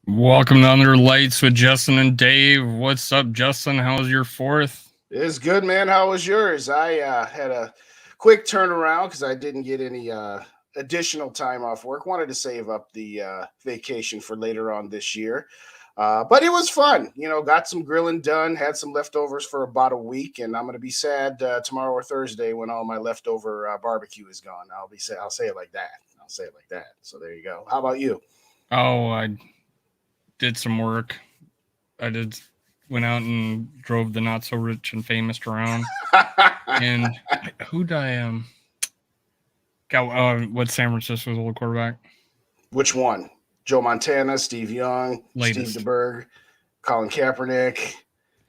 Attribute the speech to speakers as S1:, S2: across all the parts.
S1: Welcome to Under Lights with Justin and Dave. What's up, Justin? How was your fourth?
S2: It's good, man. How was yours? I had a quick turnaround because I didn't get any additional time off work. Wanted to save up the vacation for later on this year. But it was fun. Got some grilling done, had some leftovers for about a week, and I'm going to be sad tomorrow or Thursday when all my leftover barbecue is gone. I'll say it like that. I'll say it like that. So there you go. How about you?
S1: Oh, I did some work. I did went out and drove the not so rich and famous around. And who did I got what San Francisco's old quarterback?
S2: Which one? Joe Montana, Steve Young,
S1: Latest.
S2: Steve DeBerg, Colin Kaepernick,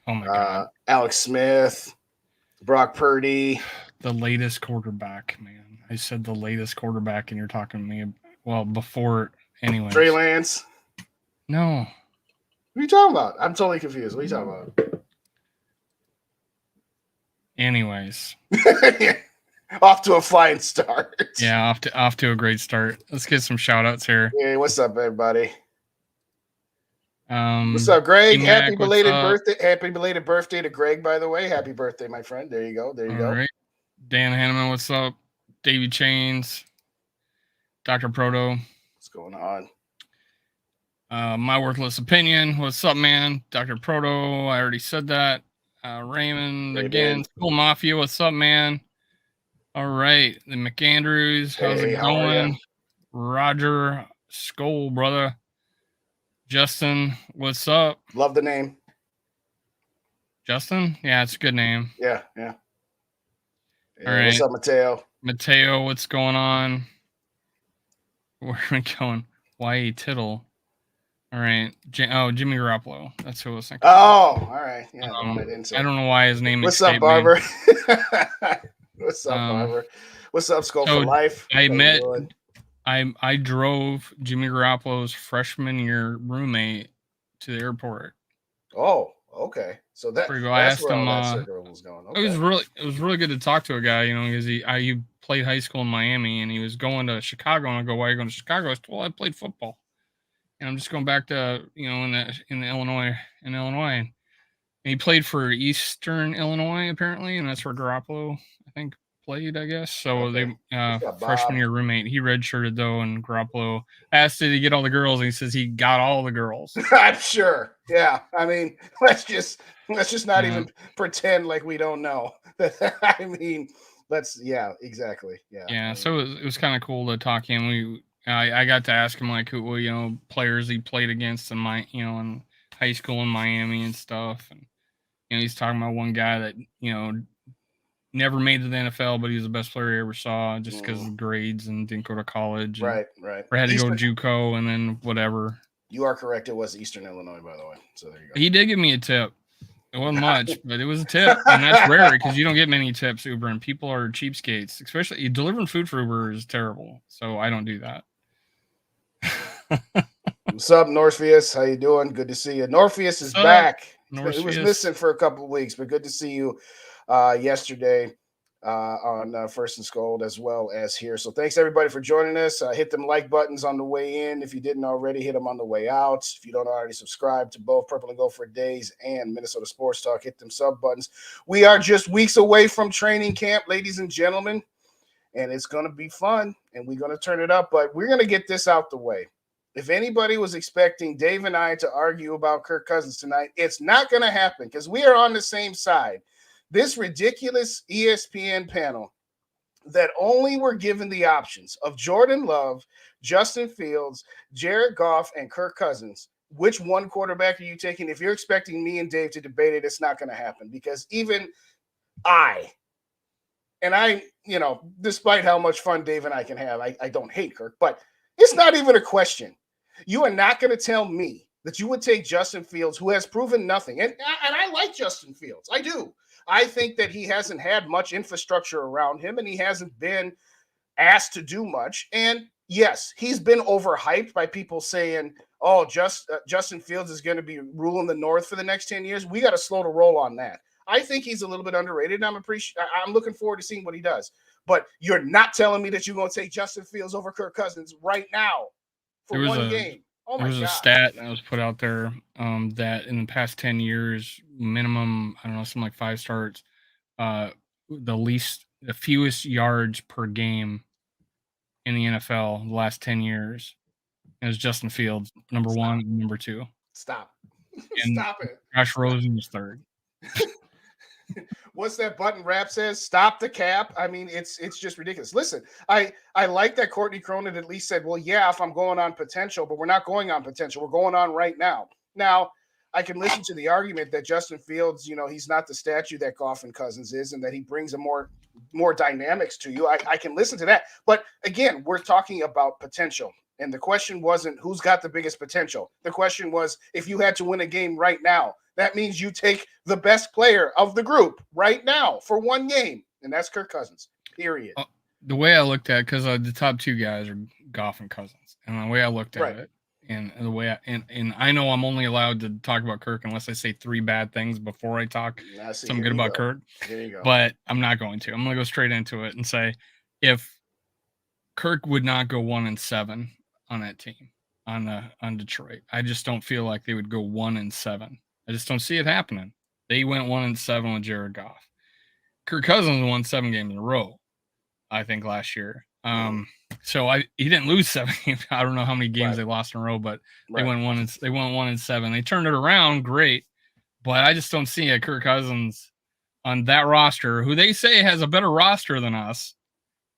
S1: Oh my god.
S2: Alex Smith, Brock Purdy.
S1: The latest quarterback, man. I said the latest quarterback and you're talking to me before anyway.
S2: Trey Lance.
S1: No.
S2: What are you talking about? I'm totally confused. What are you talking about?
S1: Anyways.
S2: Off to a flying start.
S1: Yeah, off to a great start. Let's get some shout outs here.
S2: Hey, what's up, everybody? What's up, Greg? Happy belated birthday. Happy belated birthday to Greg, by the way. Happy birthday, my friend. There you go. There you go.
S1: Right. Dan Hanneman, what's up? Davey Chains. Dr. Proto.
S2: What's going on?
S1: My worthless opinion. What's up, man? Dr. Proto. I already said that. Raymond again. School Mafia. What's up, man? All right. The McAndrews. How's it going? Roger Skoll, brother. Justin, what's up?
S2: Love the name.
S1: Justin? Yeah, it's a good name.
S2: Yeah.
S1: All right.
S2: What's up, Mateo?
S1: Mateo, what's going on? Where are we going? Why Tittle? All right. Jimmy Garoppolo. That's who I was thinking.
S2: Oh, all right. Yeah,
S1: I don't know why his name
S2: is. What's up, Barber? What's up, Barber? What's up, Skull for Life?
S1: I drove Jimmy Garoppolo's freshman year roommate to the airport.
S2: Oh, okay. So that's
S1: I asked
S2: where
S1: him.
S2: all that circle was going. Okay.
S1: It was really good to talk to a guy, because he played high school in Miami and he was going to Chicago. And I go, "Why are you going to Chicago?" I said, "Well, I played football, and I'm just going back to in Illinois. And he played for Eastern Illinois apparently, and that's where Garoppolo I think played, I guess. So okay. They freshman year roommate. He redshirted though, and Garoppolo asked did he get all the girls, and he says he got all the girls.
S2: I'm sure. Yeah. I mean, let's just not even pretend like we don't know. I mean, exactly. Yeah.
S1: Yeah. So it was kind of cool to talk to him. I got to ask him like who players he played against in in high school in Miami and stuff, and he's talking about one guy that never made to the NFL, but he was the best player I ever saw just because of grades and didn't go to college.
S2: Right.
S1: Or had to go JUCO and then whatever.
S2: You are correct. It was Eastern Illinois, by the way. So there you go.
S1: He did give me a tip. It wasn't much, but it was a tip, and that's rare because you don't get many tips, Uber, and people are cheapskates. Especially delivering food for Uber is terrible, so I don't do that.
S2: What's up, Norpheus? How you doing? Good to see you. Norpheus is back. He was missing for a couple of weeks, but good to see you yesterday on First and Scold as well as here. So thanks everybody for joining us. Hit them like buttons on the way in. If you didn't already, hit them on the way out. If you don't already subscribe to both Purple and Gold for Days and Minnesota Sports Talk, hit them sub buttons. We are just weeks away from training camp, ladies and gentlemen, and it's going to be fun, and we're going to turn it up, but we're going to get this out the way. If anybody was expecting Dave and I to argue about Kirk Cousins tonight, it's not going to happen because we are on the same side. This ridiculous ESPN panel that only were given the options of Jordan Love, Justin Fields, Jared Goff, and Kirk Cousins. Which one quarterback are you taking? If you're expecting me and Dave to debate it, it's not going to happen because even I, despite how much fun Dave and I can have, I don't hate Kirk, but it's not even a question. You are not going to tell me that you would take Justin Fields, who has proven nothing. And I like Justin Fields. I do. I think that he hasn't had much infrastructure around him, and he hasn't been asked to do much. And yes, he's been overhyped by people saying, oh, Justin Fields is going to be ruling the North for the next 10 years. We got to slow the roll on that. I think he's a little bit underrated, and I'm looking forward to seeing what he does. But you're not telling me that you're going to take Justin Fields over Kirk Cousins right now for one game. Oh
S1: There
S2: my
S1: was a
S2: gosh.
S1: stat that was put out there that in the past 10 years, minimum, I don't know, something like 5 starts, uh, the fewest yards per game in the NFL the last 10 years is Justin Fields, number
S2: Stop.
S1: 1 and number 2.
S2: Stop.
S1: And
S2: Stop it.
S1: Josh Rosen was 3rd.
S2: What's that button rap says? Stop the cap. I mean, it's just ridiculous. Listen, I like that Courtney Cronin at least said, well, yeah, if I'm going on potential, but we're not going on potential. We're going on right now. Now, I can listen to the argument that Justin Fields, he's not the statue that Goff and Cousins is, and that he brings a more dynamics to you. I can listen to that. But again, we're talking about potential. And the question wasn't who's got the biggest potential. The question was, if you had to win a game right now, that means you take the best player of the group right now for one game, and that's Kirk Cousins, period.
S1: The way I looked at it, because the top 2 guys are Goff and Cousins, and the way I looked at it, and the way and I know I'm only allowed to talk about Kirk unless I say 3 bad things before I talk something good about Kirk.
S2: There you go.
S1: But I'm not going to. I'm going to go straight into it and say, if Kirk would not go 1-7 on that team on Detroit, I just don't feel like they would go 1-7. I just don't see it happening. They went 1-7 with Jared Goff. Kirk Cousins won 7 games in a row, I think, last year. So he didn't lose 7 games. I don't know how many games they lost in a row, but they went 1-7. They turned it around, great. But I just don't see a Kirk Cousins on that roster, who they say has a better roster than us,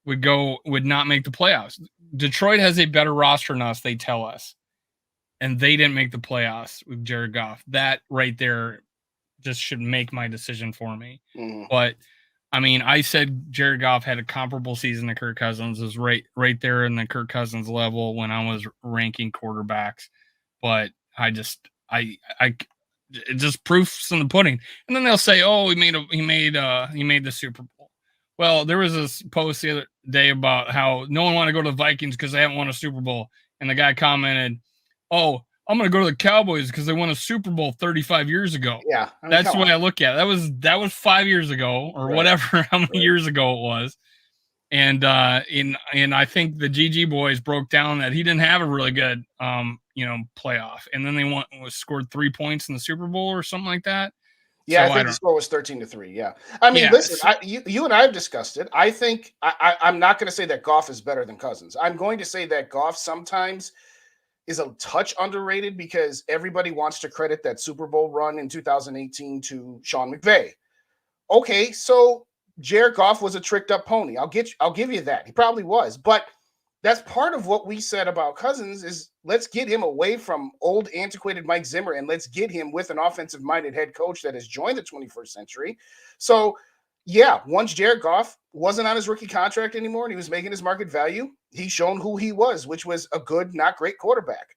S1: would not make the playoffs. Detroit has a better roster than us, they tell us. And they didn't make the playoffs with Jared Goff. That right there just should make my decision for me. But I mean, I said Jared Goff had a comparable season to Kirk Cousins. It was right there in the Kirk Cousins level when I was ranking quarterbacks. But it's just proofs in the pudding. And then they'll say, "Oh, he made the Super Bowl." Well, there was this post the other day about how no one wanted to go to the Vikings because they haven't won a Super Bowl, and the guy commented, "Oh, I'm going to go to the Cowboys because they won a Super Bowl 35 years ago."
S2: Yeah.
S1: That's the way I look at it. That was 5 years ago or whatever, how many years ago it was. And I think the GG boys broke down that he didn't have a really good, playoff. And then they scored 3 points in the Super Bowl or something like that.
S2: Yeah, so I think the score was 13-3. Yeah. I mean, listen, you and I have discussed it. I think I'm not going to say that Goff is better than Cousins. I'm going to say that Goff sometimes is a touch underrated because everybody wants to credit that Super Bowl run in 2018 to Sean McVay. Okay, so Jared Goff was a tricked up pony. I'll give you that. He probably was. But that's part of what we said about Cousins is let's get him away from old antiquated Mike Zimmer and let's get him with an offensive minded head coach that has joined the 21st century. So yeah, once Jared Goff wasn't on his rookie contract anymore and he was making his market value, he's shown who he was, which was a good, not great quarterback.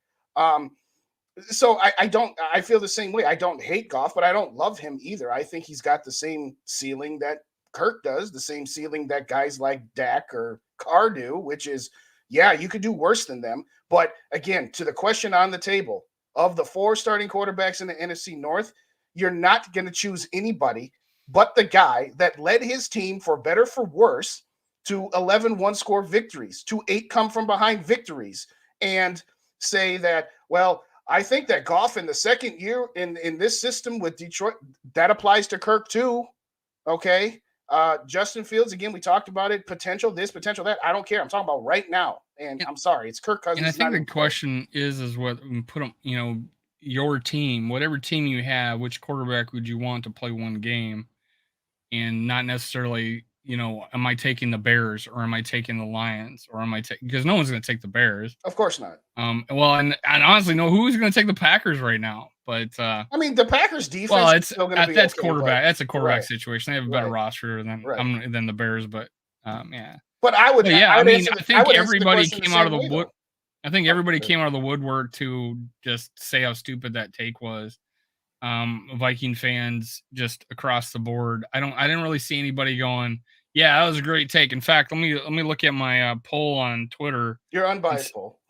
S2: So I feel the same way. I don't hate Goff, but I don't love him either. I think he's got the same ceiling that Kirk does, the same ceiling that guys like Dak or Carr do, which is, yeah, you could do worse than them. But again, to the question on the table, of the 4 starting quarterbacks in the NFC North, you're not going to choose anybody but the guy that led his team, for better for worse, to 11 one-score victories, to 8 come-from-behind victories, and say that, well, I think that Goff in the second year in this system with Detroit, that applies to Kirk too, okay? Justin Fields, again, we talked about it, potential this, potential that. I don't care. I'm talking about right now, and I'm sorry, it's Kirk Cousins.
S1: And I think the question is what put them, your team, whatever team you have, which quarterback would you want to play one game? And not necessarily, am I taking the Bears or am I taking the Lions or am I taking, because no one's going to take the Bears.
S2: Of course not.
S1: Well, and honestly, who's going to take the Packers right now? But
S2: I mean, the Packers defense.
S1: Well,
S2: is still gonna be
S1: that's
S2: okay,
S1: quarterback.
S2: But,
S1: that's a quarterback situation. They have a better roster than the Bears, but yeah.
S2: But I would.
S1: Yeah,
S2: I
S1: think everybody came out of the wood. I think everybody came out of the woodwork to just say how stupid that take was. Viking fans just across the board. I didn't really see anybody going, yeah, that was a great take. In fact, let me look at my poll on Twitter.
S2: Your unbiased poll.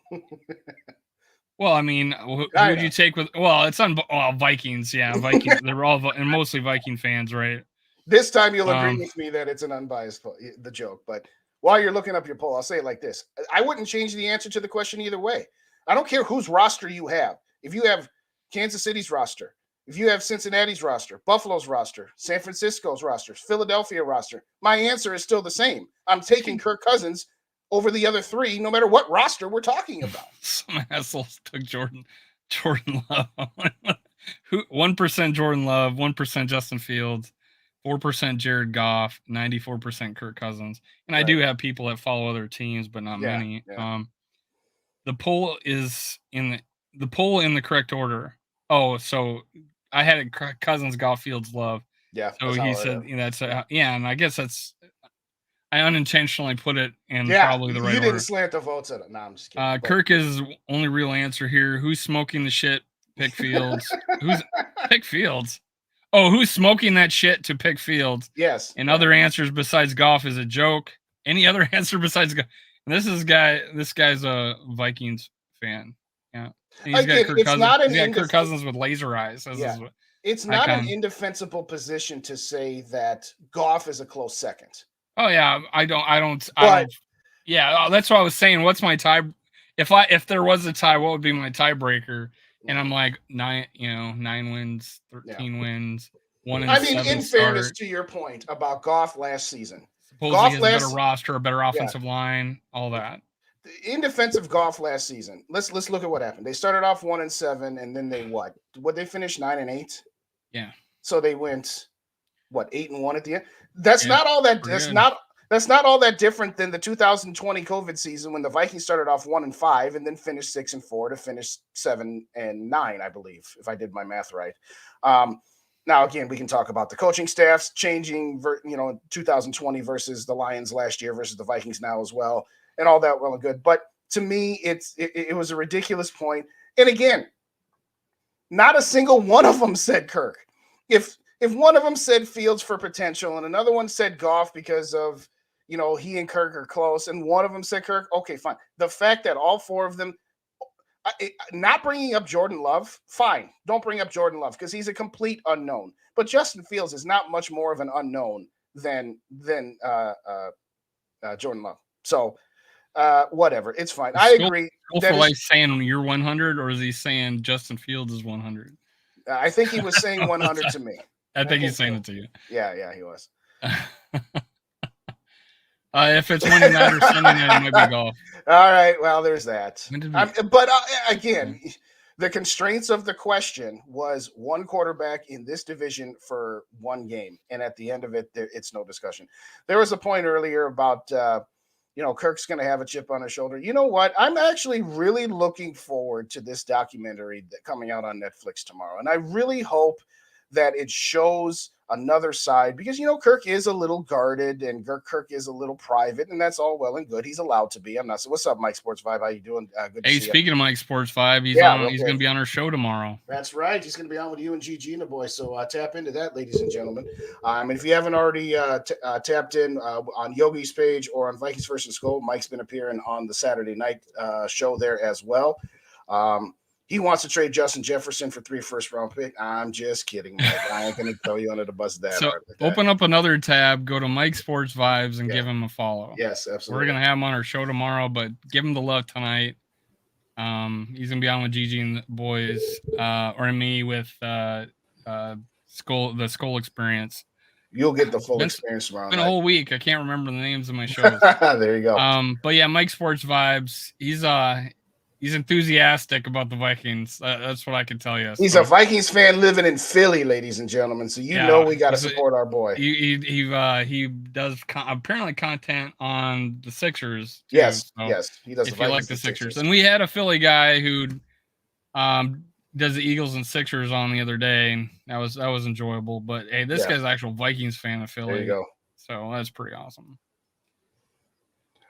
S1: Well, I mean, who would you take with? Well, it's on Vikings. Yeah, Vikings. They're all and mostly Viking fans, right?
S2: This time you'll agree with me that it's an unbiased poll, the joke. But while you're looking up your poll, I'll say it like this: I wouldn't change the answer to the question either way. I don't care whose roster you have. If you have Kansas City's roster, if you have Cincinnati's roster, Buffalo's roster, San Francisco's roster, Philadelphia roster, my answer is still the same. I'm taking Kirk Cousins over the other three, no matter what roster we're talking about.
S1: Some assholes took Jordan Love. 1% Jordan Love, 1% Justin Fields, 4% Jared Goff, 94% Kirk Cousins. And I do have people that follow other teams, but not many.
S2: Yeah.
S1: The poll is in the correct order. Oh, so I had it Cousins, Goff, Fields, Love.
S2: Yeah.
S1: So he said that's and I guess I unintentionally put it in probably the right order.
S2: You didn't slant the votes at it. No, I'm just kidding.
S1: Kirk is only real answer here. Who's smoking the shit? Pick Fields. Who's pick Fields? Oh, who's smoking that shit to pick Fields?
S2: Yes.
S1: And other answers besides Goff is a joke. Any other answer besides Goff? This guy's a Vikings fan. Yeah. And he's got Kirk Cousins. He's got Kirk Cousins with laser eyes.
S2: It's not an indefensible position to say that Goff is a close second.
S1: Oh yeah, I don't. Yeah, that's what I was saying. What's my tie? If there was a tie, what would be my tiebreaker? And I'm like 9 wins, 13 wins, 1 and 7
S2: in fairness to your point about Goff last season,
S1: supposedly he has a better roster, a better offensive line, all that.
S2: In defense of Goff last season, let's look at what happened. They started off 1 and 7, and then they what? Would they finish 9 and 8?
S1: Yeah.
S2: So they went 8 and 1 at the end. That's not all that. That's not all that different than the 2020 COVID season when the Vikings started off 1 and 5 and then finished 6 and 4 to finish 7 and 9, I believe, if I did my math right. Now, again, we can talk about the coaching staffs changing, 2020 versus the Lions last year versus the Vikings now as well, and all that well and good. But to me, it was a ridiculous point. And again, not a single one of them said Kirk. If one of them said Fields for potential and another one said Goff because of, he and Kirk are close, and one of them said Kirk, okay, fine. The fact that all four of them, not bringing up Jordan Love, fine. Don't bring up Jordan Love because he's a complete unknown. But Justin Fields is not much more of an unknown than Jordan Love. So whatever, it's fine. I agree.
S1: For like saying you're 100, or is he saying Justin Fields is 100?
S2: I think he was saying 100 to me.
S1: I think he's saying it to you.
S2: Yeah, he was.
S1: If it's Monday night or Sunday night, it might be golf.
S2: All right, well, there's that. But again, the constraints of the question was one quarterback in this division for one game, and at the end of it, it's no discussion. There was a point earlier about Kirk's going to have a chip on his shoulder. You know what? I'm actually really looking forward to this documentary coming out on Netflix tomorrow, and I really hope that it shows another side because, Kirk is a little guarded and Kirk is a little private, and that's all well and good. He's allowed to be. I'm not. So what's up, Mike Sports Vibe? How you doing? Good to see
S1: speaking
S2: you.
S1: of Mike Sports Vibe, he's going to be on our show tomorrow.
S2: That's right. He's going to be on with you and GG and the boys. So tap into that, ladies and gentlemen. And if you haven't already tapped in on Yogi's page or on Vikings First and Goal, Mike's been appearing on the Saturday night show there as well. He wants to trade Justin Jefferson for 3 first-round picks. I'm just kidding, Mike. I ain't going to throw you under the bus that hard.
S1: Open up another tab, go to Mike Sports Vibes, and give him a follow.
S2: Yes, absolutely.
S1: We're going to have him on our show tomorrow, but give him the love tonight. He's going to be on with Gigi and the boys, or me with the Skull Experience.
S2: You'll get the full experience tomorrow.
S1: It's been a whole week. I can't remember the names of my shows.
S2: There you go.
S1: But yeah, Mike Sports Vibes. He's enthusiastic about the Vikings. That's what I can tell you.
S2: He's a Vikings fan living in Philly, ladies and gentlemen. So know we got to support our boy.
S1: He does apparently content on the Sixers.
S2: Too, yes, he does.
S1: If you like the Sixers, and we had a Philly guy who does the Eagles and Sixers on the other day, and that was enjoyable. But hey, this guy's an actual Vikings fan of Philly.
S2: There you go.
S1: So that's pretty awesome.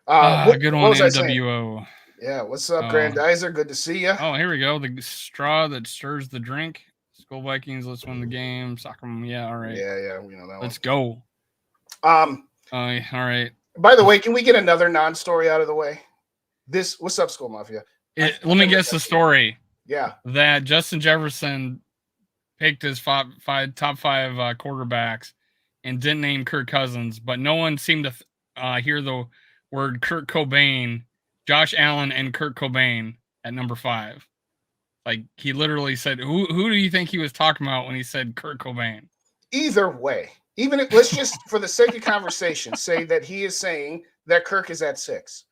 S2: Good
S1: one, NWO.
S2: Yeah, what's up, Grandizer? Good to see you.
S1: Oh, here we go. The straw that stirs the drink. Skull Vikings, let's win the game. Soccer, yeah, all right.
S2: Yeah, we know that.
S1: Let's go.
S2: All
S1: right.
S2: By the way, can we get another non-story out of the way? What's up, Skull Mafia?
S1: Let me guess the story.
S2: Yeah.
S1: That Justin Jefferson picked his top five quarterbacks and didn't name Kirk Cousins, but no one seemed to hear the word Kurt Cobain, Josh Allen, and Kurt Cobain. at number 5. Like, he literally said, who do you think he was talking about when he said Kurt Cobain?
S2: Either way, even if, let's just, for the sake of conversation, say that he is saying that Kirk is at 6.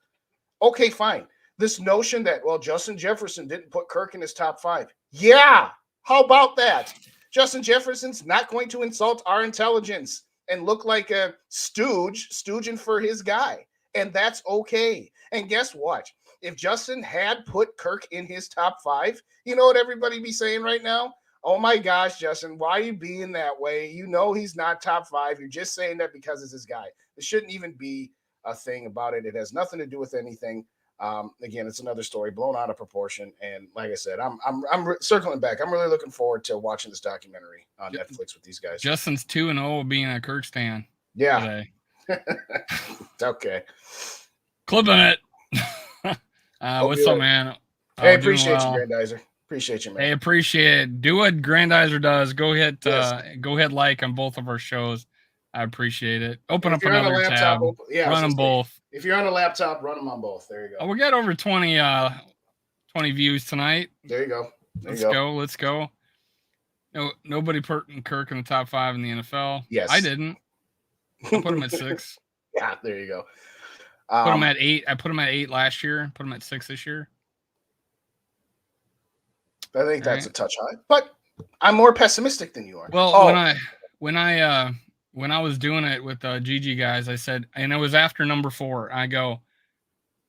S2: Okay, fine. This notion that, well, Justin Jefferson didn't put Kirk in his top 5. Yeah, how about that? Justin Jefferson's not going to insult our intelligence and look like a stooging for his guy. And that's okay. And guess what? If Justin had put Kirk in his top 5, you know what everybody be saying right now? Oh my gosh, Justin, why are you being that way? You know he's not top 5. You're just saying that because it's his guy. It shouldn't even be a thing about it. It has nothing to do with anything. Again, it's another story blown out of proportion. And like I said, I'm circling back. I'm really looking forward to watching this documentary on Netflix with these guys.
S1: Justin's 2-0 being a Kirk stan.
S2: Yeah. Okay.
S1: Clipping it. What's up, man?
S2: Hey, appreciate you, Grandizer. Appreciate you, man.
S1: Hey, appreciate it. Do what Grandizer does. Go hit like on both of our shows. I appreciate it. Open up another laptop, tab. Run them both.
S2: If you're on a laptop, run them on both. There you go.
S1: Oh, we got over 20 views tonight.
S2: There you go.
S1: Let's go. No, nobody put Kirk in the top 5 in the NFL.
S2: Yes.
S1: I didn't. I put him at 6.
S2: Yeah, there you go.
S1: Put him at 8. I put him at 8 last year. Put him at 6 this year.
S2: I think that's a touch high, but I'm more pessimistic than you are.
S1: Well, when I was doing it with GG guys, I said, and it was after number 4, I go,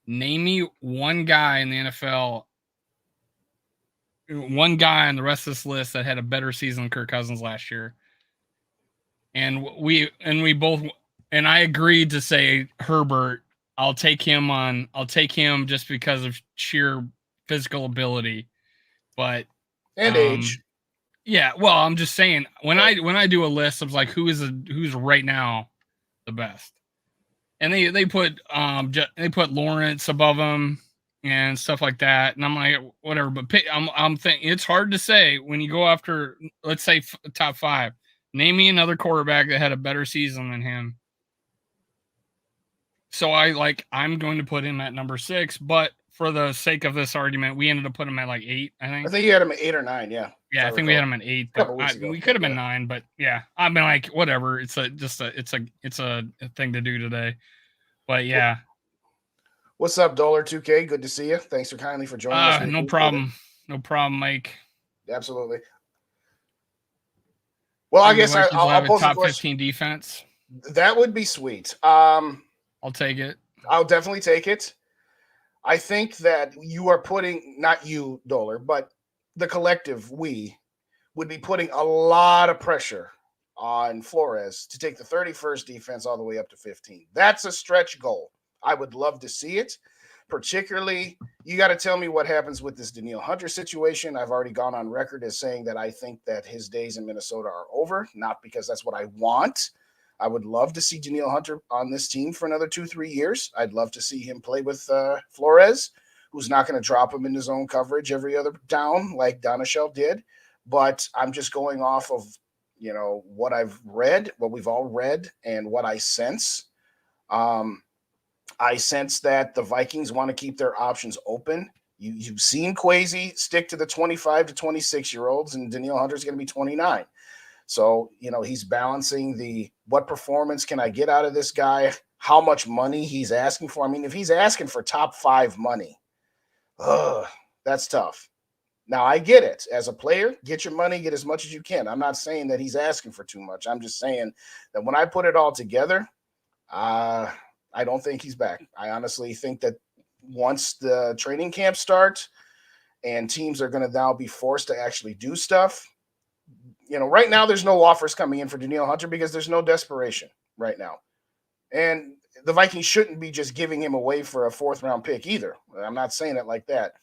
S1: name me one guy in the NFL, one guy on the rest of this list that had a better season than Kirk Cousins last year. And we both, and I agreed to say Herbert. I'll take him just because of sheer physical ability, and
S2: age.
S1: Yeah, well, I'm just saying when I do a list of like who's right now the best, and they put Lawrence above him and stuff like that, and I'm like whatever. But I'm thinking it's hard to say when you go after, let's say, top 5. Name me another quarterback that had a better season than him. So I'm going to put him at number 6, but for the sake of this argument, we ended up putting him at like 8. I think
S2: you had him at 8 or 9. Yeah.
S1: Yeah, I think we had him at 8. But we could have been 9, but yeah, I've been like whatever. It's a thing to do today. But yeah.
S2: What's up, $2K? Good to see you. Thanks for kindly for joining us.
S1: No problem. No problem, Mike.
S2: Absolutely. Well, I guess I'll pose
S1: top 15 defense.
S2: That would be sweet.
S1: I'll take it.
S2: I'll definitely take it. I think that you are putting, not you, Doler, but the collective, we would be putting a lot of pressure on Flores to take the 31st defense all the way up to 15. That's a stretch goal. I would love to see it. Particularly, you got to tell me what happens with this Danielle Hunter situation. I've already gone on record as saying that I think that his days in Minnesota are over, not because that's what I want. I would love to see Danielle Hunter on this team for another 2-3 years. I'd love to see him play with Flores, who's not going to drop him into zone coverage every other down like Donachelle did. But I'm just going off of, what I've read, what we've all read, and what I sense. I sense that the Vikings want to keep their options open. You've seen Kwesi stick to the 25 to 26-year-olds, and Danielle Hunter's going to be 29. So, he's balancing what performance can I get out of this guy, how much money he's asking for. I mean, if he's asking for top 5 money, that's tough. Now, I get it. As a player, get your money, get as much as you can. I'm not saying that he's asking for too much. I'm just saying that when I put it all together, I don't think he's back. I honestly think that once the training camp starts and teams are going to now be forced to actually do stuff, right now there's no offers coming in for Danielle Hunter because there's no desperation right now. And the Vikings shouldn't be just giving him away for a 4th-round pick either. I'm not saying it like that.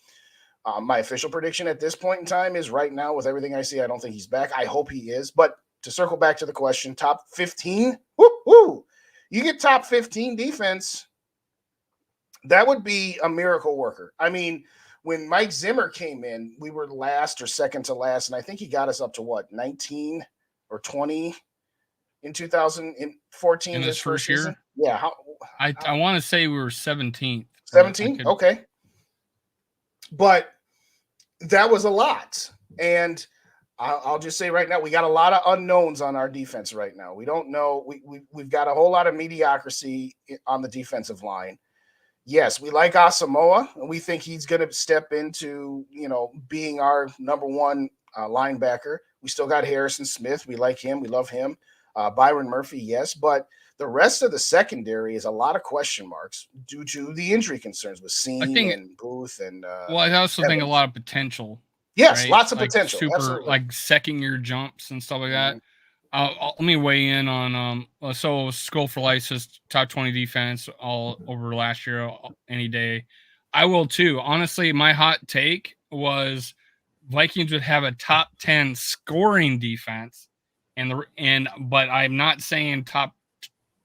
S2: My official prediction at this point in time is right now, with everything I see, I don't think he's back. I hope he is. But to circle back to the question, top 15, woo! You get top 15 defense, that would be a miracle worker. I mean, when Mike Zimmer came in, we were last or second to last, and I think he got us up to 19 or 20 in 2014.
S1: In his first year?
S2: Season? Yeah.
S1: I want to say we were 17th.
S2: 17? Okay. But that was a lot. And I'll just say right now, we got a lot of unknowns on our defense right now. We don't know. We've got a whole lot of mediocrity on the defensive line. Yes, we like Asamoah, and we think he's going to step into, being our number one linebacker. We still got Harrison Smith. We like him. We love him. Byron Murphy, yes. But the rest of the secondary is a lot of question marks due to the injury concerns with Seam and Booth. And
S1: well, I also think a lot of potential.
S2: Yes,
S1: right?
S2: Lots of
S1: like
S2: potential.
S1: Super,
S2: absolutely.
S1: like second-year jumps and stuff like that. Let me weigh in on so Skull for Life says top 20 defense all over last year any day. I will too. Honestly, my hot take was Vikings would have a top 10 scoring defense, but I'm not saying top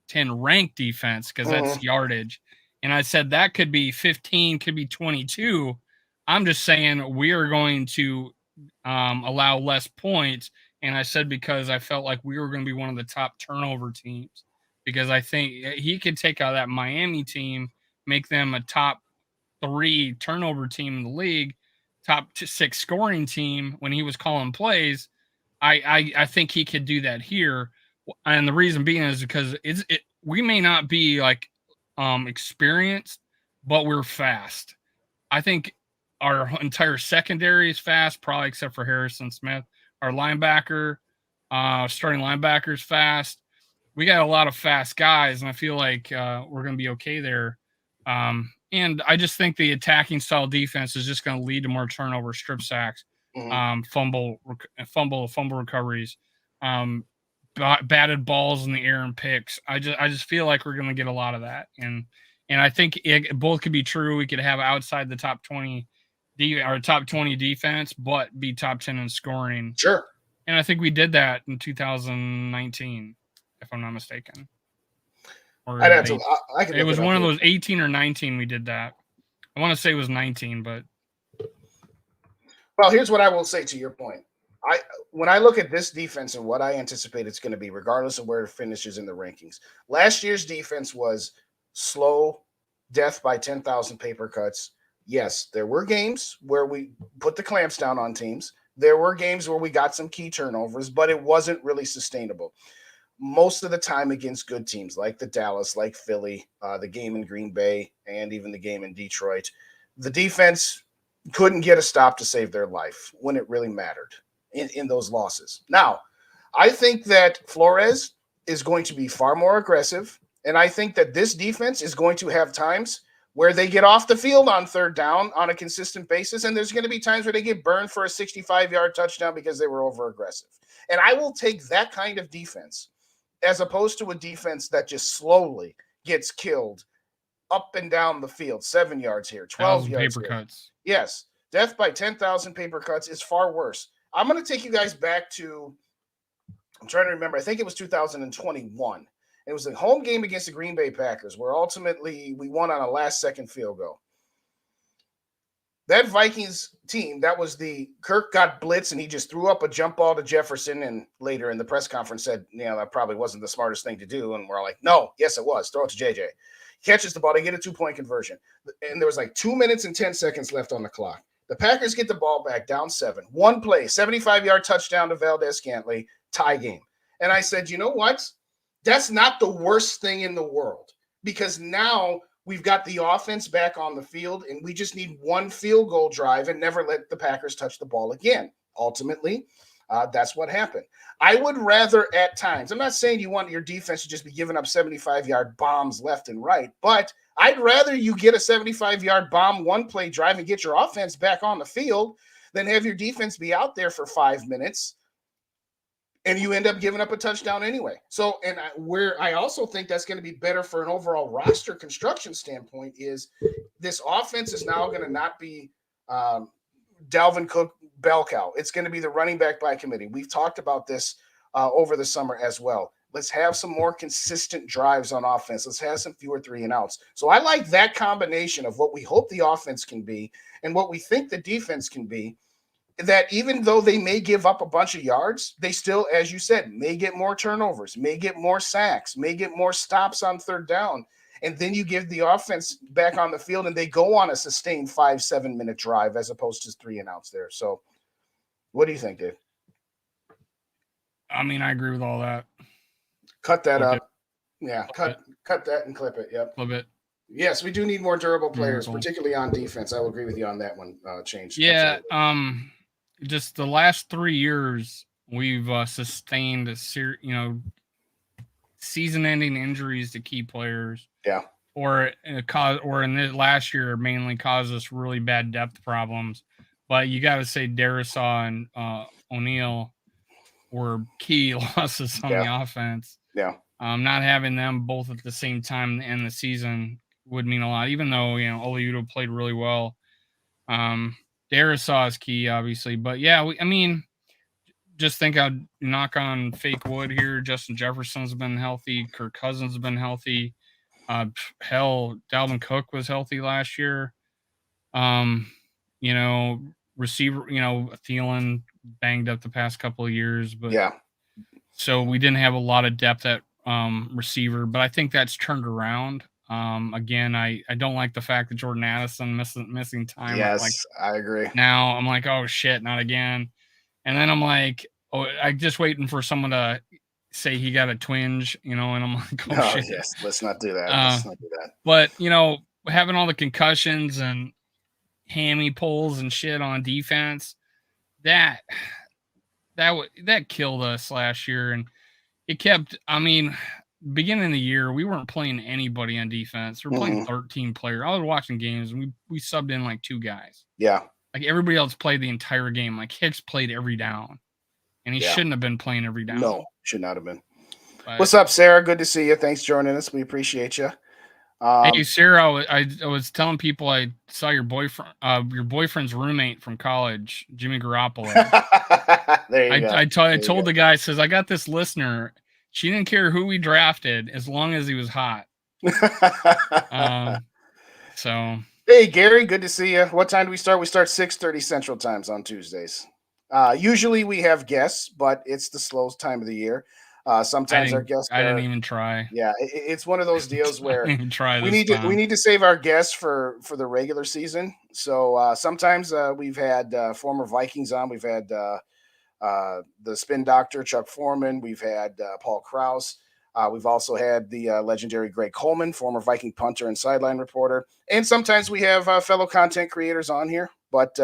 S1: 10 ranked defense because that's yardage. And I said that could be 15, could be 22. I'm just saying we are going to allow less points. And I said because I felt like we were going to be one of the top turnover teams, because I think he could take out that Miami team, make them a top 3 turnover team in the league, top 6 scoring team when he was calling plays. I think he could do that here. And the reason being is because we may not be like experienced, but we're fast. I think our entire secondary is fast, probably except for Harrison Smith. Our linebacker, starting linebacker is fast. We got a lot of fast guys, and I feel like we're going to be okay there. And I just think the attacking style defense is just going to lead to more turnover, strip sacks, fumble recoveries, batted balls in the air and picks. I just feel like we're going to get a lot of that, and I think both could be true. We could have outside the top 20 or top 20 defense, but be top 10 in scoring.
S2: Sure.
S1: And I think we did that in 2019, if I'm not mistaken. Or
S2: I'd have to,
S1: it was one of those 18 or 19 we did that. I want to say it was 19, but.
S2: Well, here's what I will say to your point. When I look at this defense and what I anticipate it's going to be, regardless of where it finishes in the rankings, last year's defense was slow, death by 10,000 paper cuts. Yes, there were games where we put the clamps down on teams. There were games where we got some key turnovers, but it wasn't really sustainable. Most of the time against good teams like the Dallas, like Philly, the game in Green Bay, and even the game in Detroit, the defense couldn't get a stop to save their life when it really mattered in those losses. Now, I think that Flores is going to be far more aggressive, and I think that this defense is going to have times where they get off the field on third down on a consistent basis, and there's going to be times where they get burned for a 65-yard touchdown because they were over-aggressive. And I will take that kind of defense as opposed to a defense that just slowly gets killed up and down the field, 7 yards here, 12 yards
S1: paper
S2: here.
S1: Cuts.
S2: Yes, death by 10,000 paper cuts is far worse. I'm going to take you guys back to, I'm trying to remember, I think it was 2021. It was a home game against the Green Bay Packers where ultimately we won on a last-second field goal. That Vikings team, that was the Kirk got blitz and he just threw up a jump ball to Jefferson, and later in the press conference said, that probably wasn't the smartest thing to do. And we're all like, no, yes, it was. Throw it to JJ. Catches the ball. They get a 2-point conversion. And there was like 2 minutes and 10 seconds left on the clock. The Packers get the ball back down 7. One play, 75-yard touchdown to Valdez-Scantling, tie game. And I said, you know what? That's not the worst thing in the world, because now we've got the offense back on the field and we just need one field goal drive and never let the Packers touch the ball again. Ultimately, that's what happened. I would rather at times, I'm not saying you want your defense to just be giving up 75-yard bombs left and right, but I'd rather you get a 75-yard bomb one-play drive and get your offense back on the field than have your defense be out there for 5 minutes and you end up giving up a touchdown anyway. So, and where I also think that's going to be better for an overall roster construction standpoint is this offense is now going to not be Dalvin Cook bell cow. It's going to be the running back by committee. We've talked about this over the summer as well. Let's have some more consistent drives on offense. Let's have some fewer 3-and-outs. So I like that combination of what we hope the offense can be and what we think the defense can be, that even though they may give up a bunch of yards, they still, as you said, may get more turnovers, may get more sacks, may get more stops on third down. and then you give the offense back on the field, and they go on a sustained 5-7 minute drive as opposed to 3 and outs there. So, what do you think, Dave?
S1: I mean, I agree with all that.
S2: Cut that up. Yeah, cut that and clip it. Yep.
S1: Clip it.
S2: Yes, we do need more durable players, particularly on defense. I will agree with you on that one, Change.
S1: Yeah, absolutely. Just the last 3 years, we've sustained season-ending injuries to key players.
S2: Yeah.
S1: Or in the last year, mainly caused us really bad depth problems. But you got to say Darrisaw and O'Neal were key losses on the offense.
S2: Yeah.
S1: Not having them both at the same time in the season would mean a lot, even though, Oliudo played really well. Darrisaw is key, obviously. But, yeah, just think I'd knock on fake wood here. Justin Jefferson's been healthy. Kirk Cousins has been healthy. Dalvin Cook was healthy last year. Receiver, Thielen banged up the past couple of years, but so we didn't have a lot of depth at receiver, but I think that's turned around. Again, I don't like the fact that Jordan Addison missing time.
S2: Yes, I agree.
S1: Now I'm like, oh shit, not again. And then I'm like, oh, I'm just waiting for someone to say he got a twinge, and I'm like, oh shit.
S2: Yes, let's not do that. Let's not do that.
S1: But having all the concussions and hammy pulls and shit on defense, that killed us last year, and it kept. Beginning of the year, we weren't playing anybody on defense. We're playing 13 players. I was watching games, and we subbed in like 2 guys.
S2: Yeah,
S1: like everybody else played the entire game. Like Hicks played every down, and he shouldn't have been playing every down.
S2: No, should not have been. But, what's up, Sarah? Good to see you. Thanks for joining us. We appreciate you.
S1: Hey, Sarah, I was telling people I saw your boyfriend's roommate from college, Jimmy Garoppolo.
S2: There you go.
S1: I told the guy, says, I got this listener. She didn't care who we drafted as long as he was hot. So.
S2: Hey, Gary, good to see you. What time do we start? We start 6:30 Central Times on Tuesdays. Usually we have guests, but it's the slowest time of the year. Sometimes our guests.
S1: I didn't even try.
S2: Yeah, it's one of those deals where
S1: we
S2: need to save our guests for the regular season. So sometimes we've had former Vikings on. We've had the spin doctor Chuck Foreman. We've had Paul Krause. We've also had the legendary Greg Coleman, former Viking punter and sideline reporter. And sometimes we have fellow content creators on here. But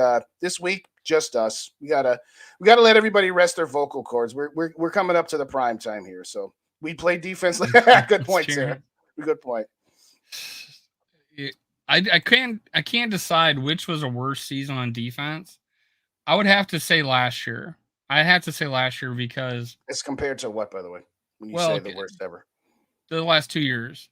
S2: this week, just us. We gotta let everybody rest their vocal cords. We're coming up to the prime time here, so we play defense. Good point, Sarah. Good point.
S1: I can't decide which was a worse season on defense. I would have to say last year. I have to say last year because
S2: it's compared to what, by the way, when you say the worst ever.
S1: The last 2 years.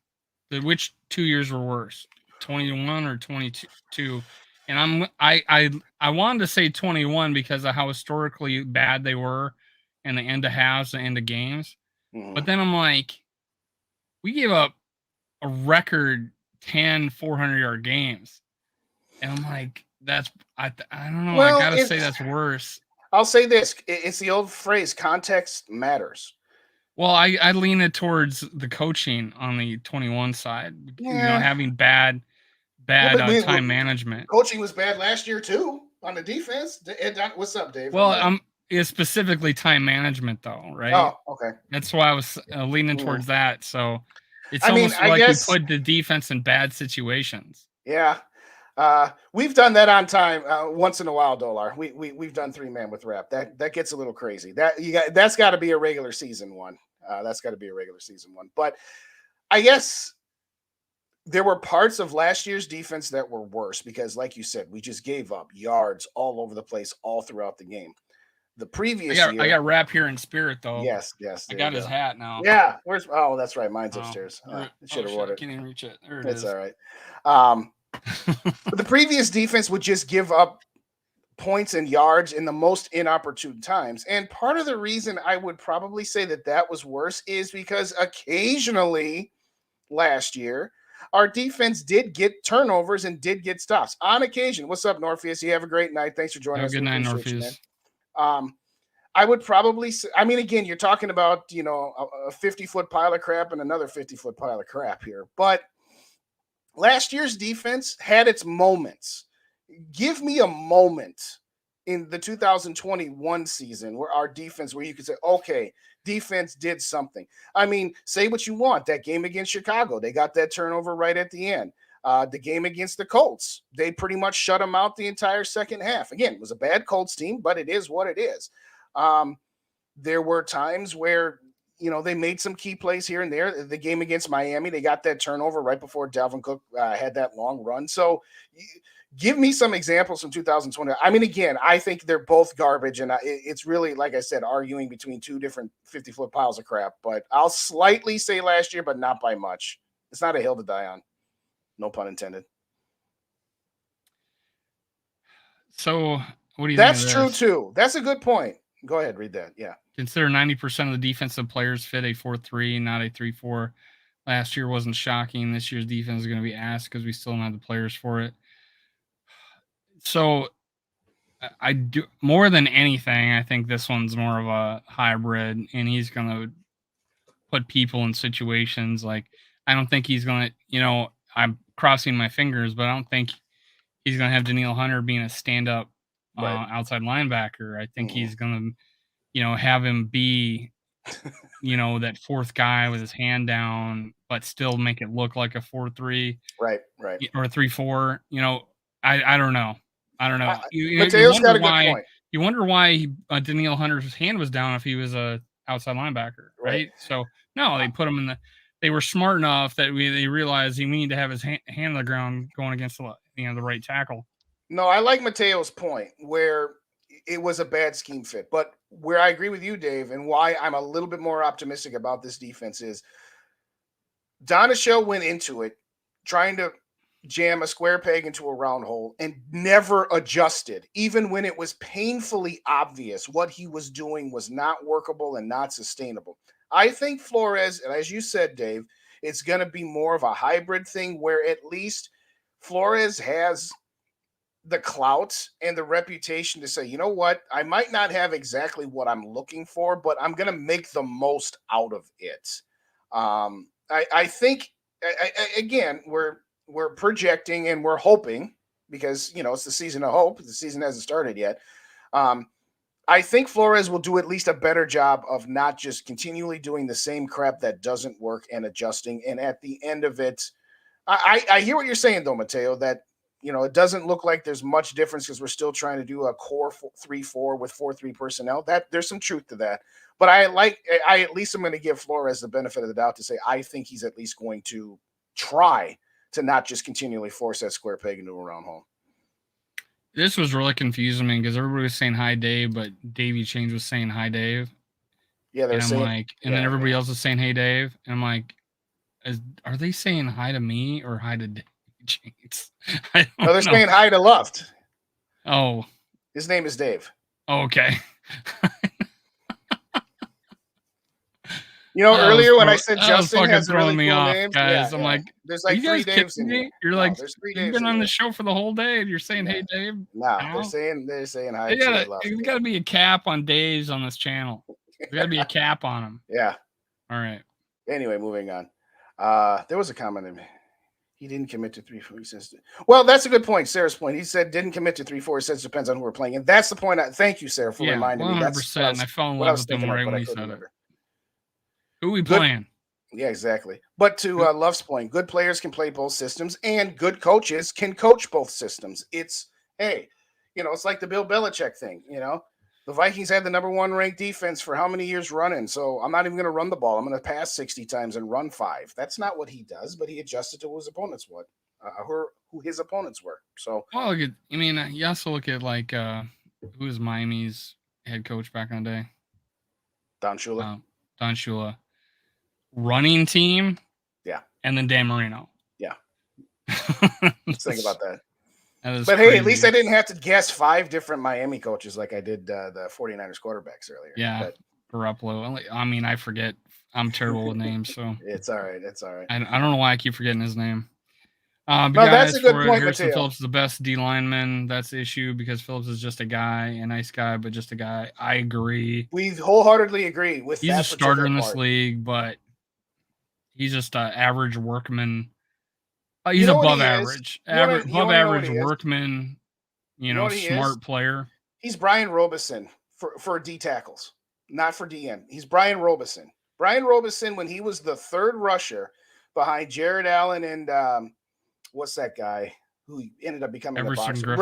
S1: Which 2 years were worse? 21 or 22? And I wanted to say 21 because of how historically bad they were in the end of halves and end of games. But then I'm like, we gave up a record 10 400-yard games. And I'm like, I don't know. Well, I got to say that's worse.
S2: I'll say this. It's the old phrase, context matters.
S1: Well, I lean it towards the coaching on the 21 side. Yeah. Having bad time management.
S2: Coaching was bad last year too on the defense. What's up, Dave?
S1: Well, it's specifically time management though, right?
S2: Oh, okay.
S1: That's why I was leaning towards that. So it's almost like you put the defense in bad situations.
S2: Yeah. We've done that on time once in a while, Dolar. We've done 3-man with rep. That gets a little crazy. That's got to be a regular season one. But I guess there were parts of last year's defense that were worse because, like you said, we just gave up yards all over the place all throughout the game. The previous year,
S1: I got Rap here in spirit though.
S2: Yes.
S1: I got his hat now.
S2: Yeah. Oh, that's right. Mine's upstairs. I should have ordered.
S1: I can't even reach it. There it
S2: is.
S1: It's
S2: all right. But the previous defense would just give up points and yards in the most inopportune times. And part of the reason I would probably say that was worse is because occasionally last year, our defense did get turnovers and did get stops on occasion. What's up, Norpheus? You have a great night. Thanks for joining us.
S1: Good night, Norpheus.
S2: I would probably say, again, you're talking about, a 50-foot pile of crap and another 50-foot pile of crap here. But last year's defense had its moments. Give me a moment in the 2021 season where our defense, where you could say, okay, defense did something. I mean, say what you want. That game against Chicago, they got that turnover right at the end. The game against the Colts, they pretty much shut them out the entire second half. Again, it was a bad Colts team, but it is what it is. There were times where, you know, they made some key plays here and there. The game against Miami, they got that turnover right before Dalvin Cook had that long run. So give me some examples from 2020. I mean, again, I think they're both garbage, and it's really, like I said, arguing between two different 50-foot piles of crap. But I'll slightly say last year, but not by much. It's not a hill to die on. No pun intended.
S1: So what do you think?
S2: That's true too. That's a good point. Go ahead, read that. Yeah.
S1: Consider 90% of the defensive players fit a 4-3, not a 3-4. Last year wasn't shocking. This year's defense is going to be asked because we still don't have the players for it. So I do, more than anything, I think this one's more of a hybrid, and he's going to put people in situations like, I don't think he's going to, you know, I'm crossing my fingers, but I don't think he's going to have Danielle Hunter being a stand-up outside linebacker. I think he's going to, you know, have him be, you know, that fourth guy with his hand down, but still make it look like a 4-3.
S2: Right.
S1: Or a 3-4. You know, I don't know.
S2: Mateo's got a good point.
S1: You wonder why Danielle Hunter's hand was down if he was a outside linebacker, right? So no, they put him in the. They were smart enough that they realized we need to have his hand on the ground going against the right tackle.
S2: No, I like Mateo's point where it was a bad scheme fit, but where I agree with you, Dave, and why I'm a little bit more optimistic about this defense is Donachelle went into it trying to jam a square peg into a round hole and never adjusted, even when it was painfully obvious what he was doing was not workable and not sustainable. I think Flores, and as you said, Dave, it's going to be more of a hybrid thing where at least Flores has the clout and the reputation to say, you know what, I might not have exactly what I'm looking for, but I'm going to make the most out of it. I think, again, we're projecting and we're hoping because, you know, it's the season of hope. The season hasn't started yet. I think Flores will do at least a better job of not just continually doing the same crap that doesn't work and adjusting. And at the end of it, I hear what you're saying, though, Mateo, that, you know, it doesn't look like there's much difference because we're still trying to do a core 3-4 with 4-3 personnel. That there's some truth to that. But I at least I'm going to give Flores the benefit of the doubt to say I think he's at least going to try to not just continually force that square peg into a round hole.
S1: This was really confusing me because everybody was saying hi, Dave, but Davey Chains was saying hi, Dave.
S2: Yeah, they're saying,
S1: and then everybody else was saying hey, Dave. And I'm like, are they saying hi to me or hi to Davey Chains?
S2: No, they're saying hi to Luft.
S1: Oh,
S2: his name is Dave.
S1: Oh, okay.
S2: You know, earlier when I said Justin has
S1: throwing
S2: really
S1: me
S2: cool
S1: off,
S2: names,
S1: guys. I'm like,
S2: there's like 3 Daves in here.
S1: You're like, you've been on the show for the whole day, and you're saying, "Hey, Dave."
S2: No, they're saying hi.
S1: There's got to be a cap on Daves on this channel. There's got to be a cap on them.
S2: Yeah.
S1: All right.
S2: Anyway, moving on. There was a comment in me. He didn't commit to 3-4. He says, well, that's a good point. Sarah's point. He said didn't commit to 3-4. He says it depends on who we're playing, and that's the point. Thank you, Sarah, for reminding me.
S1: 100%. And I fell in love with him right when he said it. Who we playing?
S2: Yeah, exactly. But to Love's point, good players can play both systems, and good coaches can coach both systems. It's, hey, you know, it's like the Bill Belichick thing. You know, the Vikings had the #1 ranked defense for how many years running? So I'm not even going to run the ball. I'm going to pass 60 times and run 5. That's not what he does, but he adjusted to his opponents who his opponents were. So,
S1: well, you also look at like who was Miami's head coach back in the day?
S2: Don Shula.
S1: Don Shula. Running team, and then Dan Marino.
S2: Yeah. Let's think about that. But
S1: crazy.
S2: Hey, at least I didn't have to guess 5 different Miami coaches like I did the 49ers quarterbacks earlier.
S1: Yeah, Garoppolo. I forget. I'm terrible with names, so
S2: it's all right. It's all right.
S1: I don't know why I keep forgetting his name.
S2: No, that's a good point,
S1: Harrison
S2: Mateo.
S1: Phillips is the best D lineman. That's the issue because Phillips is just a guy, a nice guy, but just a guy. I agree.
S2: We wholeheartedly agree with that.
S1: He's a starter in this league, but he's just an average workman He's above average. Above average workman, smart player.
S2: He's Brian Robeson for D tackles, not for DN. He's Brian Robeson. Brian Robeson, when he was the third rusher behind Jared Allen and what's that guy who ended up becoming a boxer?
S1: Griffin.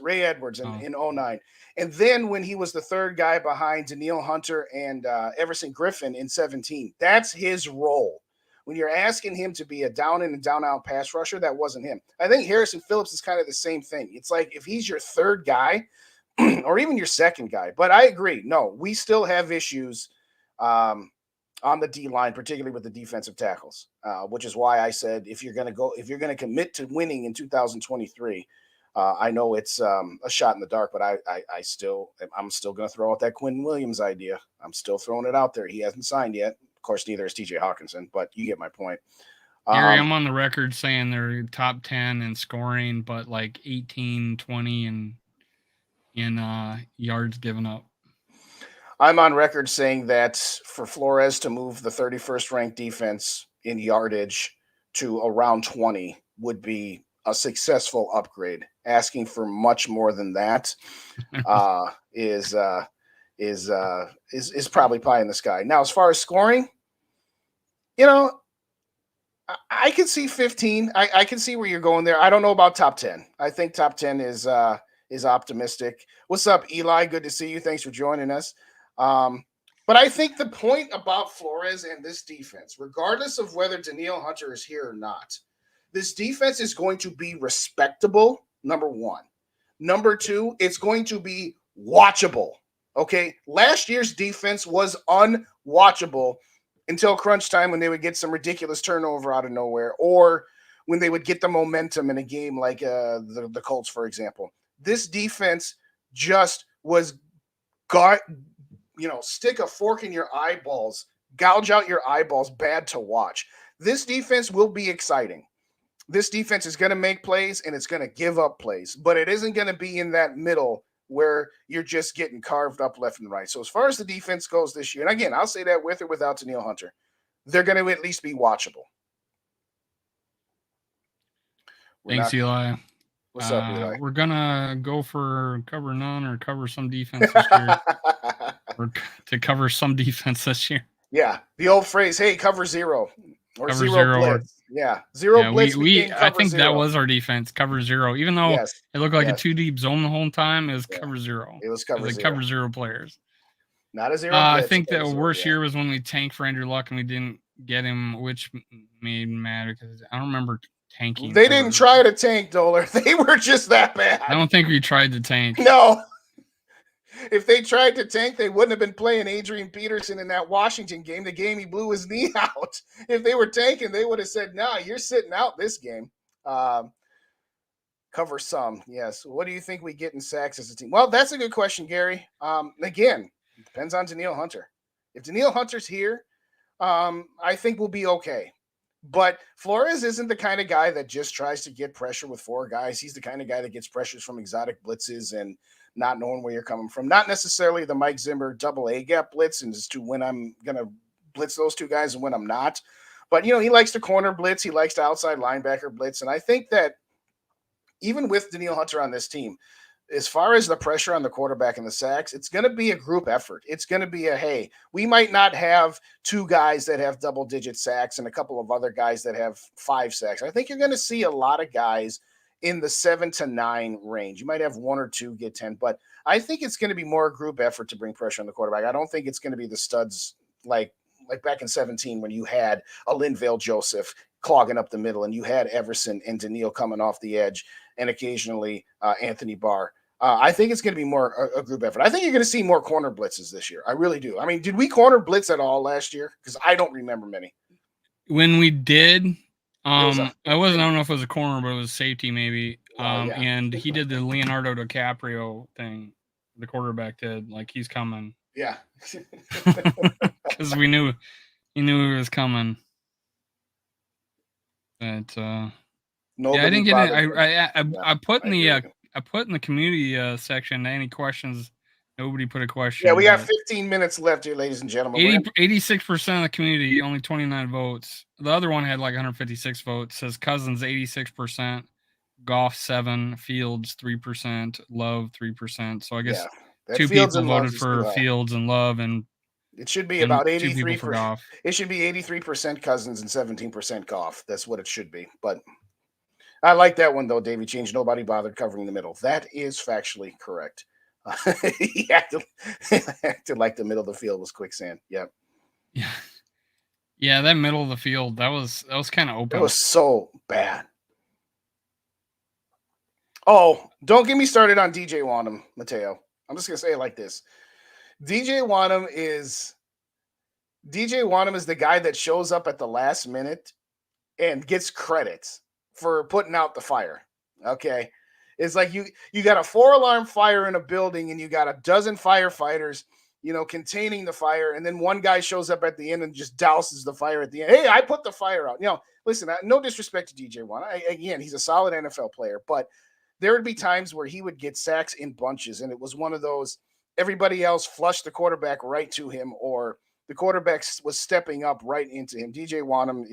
S2: Ray Edwards in 09. And then when he was the third guy behind Danielle Hunter and Everson Griffin in 17, that's his role. When you're asking him to be a down in and down out pass rusher, that wasn't him. I think Harrison Phillips is kind of the same thing. It's like if he's your third guy or even your second guy. But I agree. No, we still have issues on the D line, particularly with the defensive tackles, which is why I said if you're going to commit to winning in 2023, I know it's a shot in the dark, but I'm still going to throw out that Quinn Williams idea. I'm still throwing it out there. He hasn't signed yet. Of course, neither is TJ Hawkinson, but you get my point.
S1: Gary, I'm on the record saying they're top 10 in scoring, but like 18, 20 in yards given up.
S2: I'm on record saying that for Flores to move the 31st ranked defense in yardage to around 20 would be a successful upgrade. Asking for much more than that is probably pie in the sky. Now, as far as scoring, I can see 15. I can see where you're going there. I don't know about top 10. I think top 10 is optimistic. What's up, Eli? Good to see you. Thanks for joining us. But I think the point about Flores and this defense, regardless of whether Danielle Hunter is here or not, this defense is going to be respectable, number one. Number two, it's going to be watchable. Okay. Last year's defense was unwatchable until crunch time when they would get some ridiculous turnover out of nowhere, or when they would get the momentum in a game like the Colts, for example. This defense just was stick a fork in your eyeballs, gouge out your eyeballs, bad to watch. This defense will be exciting. This defense is going to make plays and it's going to give up plays, but it isn't going to be in that middle where you're just getting carved up left and right. So as far as the defense goes this year, and again, I'll say that with or without Danielle Hunter, they're going to at least be watchable.
S1: Thanks, Eli.
S2: What's up, Eli?
S1: We're going to go for cover none or cover some defense this year. Or to cover some defense this year.
S2: Yeah, the old phrase, hey, cover zero. Or
S1: cover
S2: zero blitz. Zero blitz.
S1: I think that was our defense, cover zero. Even though it looked like a two deep zone the whole time, it was cover zero.
S2: It was cover zero.
S1: Cover zero players.
S2: Not a zero blitz.
S1: I think the worst year was when we tanked for Andrew Luck and we didn't get him, which made me mad because I don't remember tanking.
S2: They didn't try to tank, Doler. They were just that bad.
S1: I don't think we tried to tank.
S2: No. If they tried to tank, they wouldn't have been playing Adrian Peterson in that Washington game, the game he blew his knee out. If they were tanking, they would have said, no, you're sitting out this game. Cover some, yes. What do you think we get in sacks as a team? Well, that's a good question, Gary. Again, it depends on Danielle Hunter. If Danielle Hunter's here, I think we'll be okay. But Flores isn't the kind of guy that just tries to get pressure with four guys. He's the kind of guy that gets pressures from exotic blitzes and not knowing where you're coming from. Not necessarily the Mike Zimmer double A gap blitz and just to when I'm going to blitz those two guys and when I'm not. But, he likes to corner blitz. He likes to outside linebacker blitz. And I think that even with Danielle Hunter on this team, as far as the pressure on the quarterback and the sacks, it's going to be a group effort. It's going to be hey, we might not have two guys that have double-digit sacks and a couple of other guys that have 5 sacks. I think you're going to see a lot of guys in the 7 to 9 range. You might have 1 or 2 get 10, but I think it's going to be more a group effort to bring pressure on the quarterback. I don't think it's going to be the studs like back in 17 when you had a Linville Joseph clogging up the middle and you had Everson and Danielle coming off the edge and occasionally Anthony Barr. I think it's going to be more a group effort. I think you're going to see more corner blitzes this year. I really do. I mean, did we corner blitz at all last year? Because I don't remember many.
S1: When we did, I don't know if it was a corner, but it was safety maybe. And he did the Leonardo DiCaprio thing. The quarterback did, like he's coming.
S2: Yeah.
S1: Because he knew he was coming. But I didn't get it. I put in the community section any questions Nobody put a question.
S2: Yeah, we have 15 minutes left here, ladies and gentlemen.
S1: 86% of the community, only 29 votes. The other one had like 156 votes. Says Cousins 86%, Goff 7, Fields 3%, Love 3%. So I guess two people voted for Fields and Love, and
S2: it should be about
S1: 83 for Goff.
S2: It should be 83% Cousins and 17% Goff. That's what it should be. But I like that one though, Davey Change. Nobody bothered covering the middle. That is factually correct. He acted like the middle of the field was quicksand. Yep.
S1: Yeah. Yeah, that middle of the field, that was kind of open.
S2: It was so bad. Oh, don't get me started on DJ Wanham, Mateo. I'm just gonna say it like this. DJ Wanham is the guy that shows up at the last minute and gets credit for putting out the fire. Okay. It's like you got a 4-alarm fire in a building and you got a dozen firefighters, containing the fire. And then one guy shows up at the end and just douses the fire at the end. Hey, I put the fire out. Listen, no disrespect to DJ Wanham. Again, he's a solid NFL player, but there would be times where he would get sacks in bunches. And it was one of those, everybody else flushed the quarterback right to him, or the quarterback was stepping up right into him. DJ Wanham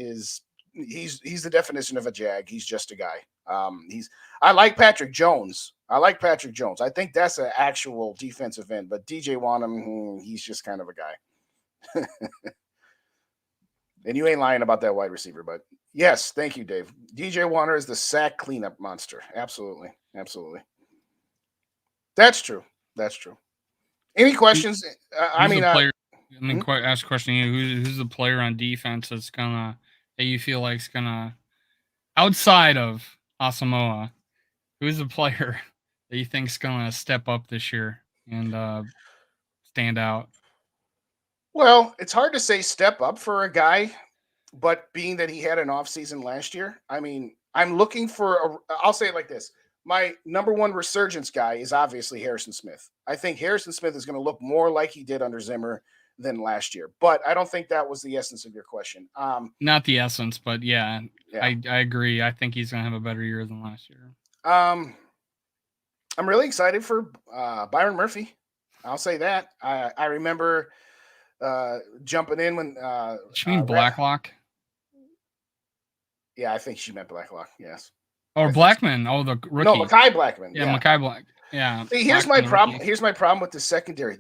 S2: he's the definition of a jag. He's just a guy. I like Patrick Jones. I think that's an actual defensive end, but DJ Wanham, he's just kind of a guy. And you ain't lying about that wide receiver, but yes, thank you, Dave. DJ Wanham is the sack cleanup monster. Absolutely. That's true. Any questions?
S1: Ask a question to you. Who's the player on defense that you feel like is gonna, outside of Asamoah, who's the player that you think is gonna step up this year and stand out?
S2: Well, it's hard to say step up for a guy, but being that he had an offseason last year, I mean, I'm looking for I'll say it like this. My number one resurgence guy is obviously Harrison Smith. I think Harrison Smith is going to look more like he did under Zimmer than last year, but I don't think that was the essence of your question.
S1: Not the essence, but yeah. I agree. I think he's going to have a better year than last year.
S2: I'm really excited for Byron Murphy. I'll say that. I remember jumping in when
S1: she mean Blacklock?
S2: Yeah, I think she meant Blacklock. Yes.
S1: Or Blackman. Oh, the rookie.
S2: No, Mekhi Blackman.
S1: Yeah, Mekhi Black. Yeah.
S2: See, here's my problem. Here's my problem with the secondary.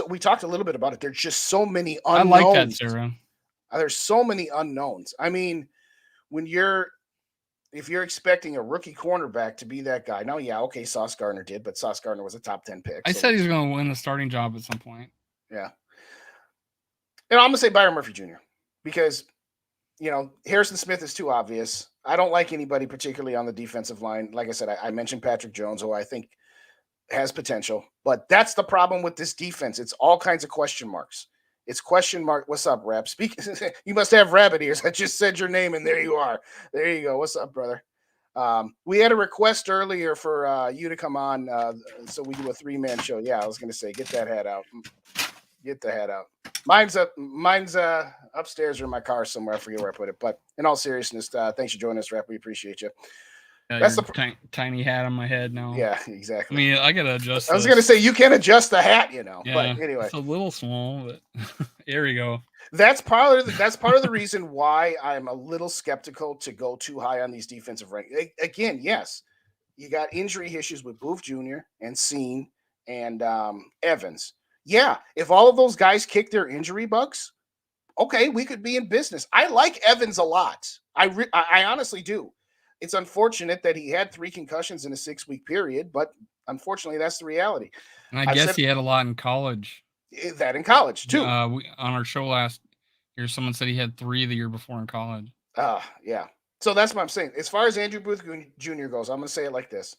S2: We talked a little bit about it. There's just so many unknowns.
S1: I like that, Sarah.
S2: There's so many unknowns. I mean, if you're expecting a rookie cornerback to be that guy, now, yeah, okay, Sauce Gardner did, but Sauce Gardner was a top 10 pick.
S1: I said he's going to win the starting job at some point.
S2: Yeah. And I'm going to say Byron Murphy Jr. because, Harrison Smith is too obvious. I don't like anybody particularly on the defensive line. Like I said, I mentioned Patrick Jones, who I think has potential. But that's the problem with this defense. It's all kinds of question marks. It's question mark. What's up, Rap? You must have rabbit ears. I just said your name, and there you are. There you go. What's up, brother? We had a request earlier for you to come on, so we do a 3-man show. Yeah, I was going to say, get that hat out. Get the hat out. Mine's upstairs or in my car somewhere. I forget where I put it. But in all seriousness, thanks for joining us, Rap. We appreciate you.
S1: That's the tiny hat on my head now.
S2: Yeah, exactly.
S1: I mean, I gotta adjust.
S2: I was gonna say you can adjust the hat,
S1: Yeah,
S2: but anyway,
S1: it's a little small, but there we go.
S2: That's part of the reason why I'm a little skeptical to go too high on these defensive rankings. Again, yes, you got injury issues with Booth Jr. and Seen and Evans. Yeah, if all of those guys kick their injury bugs, okay, we could be in business. I like Evans a lot. I honestly do. It's unfortunate that he had 3 concussions in a 6-week period, but unfortunately, that's the reality.
S1: And I guess he had a lot in college.
S2: That in college, too.
S1: On our show last year, someone said he had 3 the year before in college.
S2: Yeah. So that's what I'm saying. As far as Andrew Booth Jr. goes, I'm going to say it like this.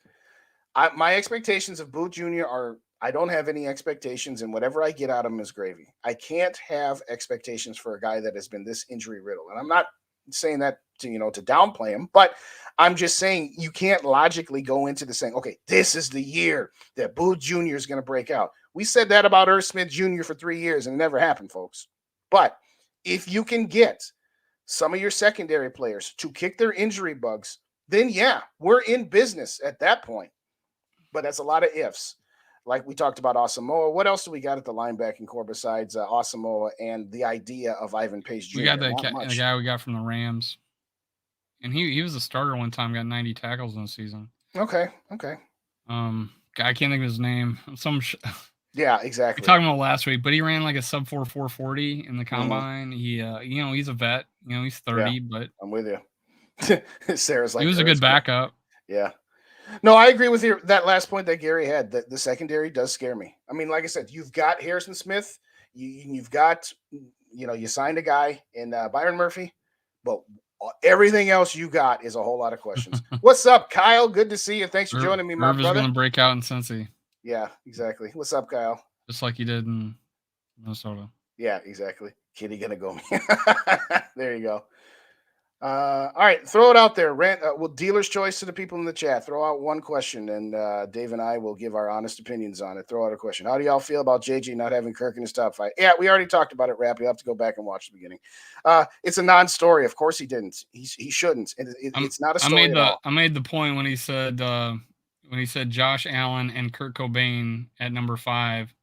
S2: My expectations of Booth Jr. are, I don't have any expectations, and whatever I get out of him is gravy. I can't have expectations for a guy that has been this injury-riddled. And I'm not saying that to downplay him, but I'm just saying you can't logically go into the saying, okay, this is the year that Booth Jr. is going to break out. We said that about Irv Smith Jr. for 3 years, and it never happened, folks. But if you can get some of your secondary players to kick their injury bugs, then yeah, we're in business at that point. But that's a lot of ifs. like we talked about Asamoah. What else do we got at the linebacking core besides Asamoah and the idea of Ivan Pace Jr.?
S1: We got the guy we got from the Rams. And he was a starter one time, got 90 tackles in the season.
S2: Okay.
S1: I can't think of his name.
S2: Yeah, exactly.
S1: We talked about last week, but he ran like a sub 4.40 in the combine. He he's a vet. He's 30, but
S2: I'm with you. Sarah's like,
S1: he was a good backup.
S2: Yeah. No, I agree with that last point that Gary had. That the secondary does scare me. I mean, like I said, you've got Harrison Smith. You've got, you signed a guy in Byron Murphy, but everything else you got is a whole lot of questions. What's up, Kyle? Good to see you. Thanks for joining me, my brother.
S1: Irv is going to break out in Cincy.
S2: Yeah, exactly. What's up, Kyle?
S1: Just like he did in Minnesota.
S2: Yeah, exactly. Kitty gonna go. There you go. All right, throw it out there. Well, dealer's choice to the people in the chat. Throw out one question, and Dave and I will give our honest opinions on it. Throw out a question. How do y'all feel about JJ not having Kirk in his top 5? Yeah, we already talked about it, Rap. You'll have to go back and watch the beginning. It's a non-story. Of course he didn't. He shouldn't. It's not a story at all.
S1: I made the point when he said Josh Allen and Kurt Cobain at number 5.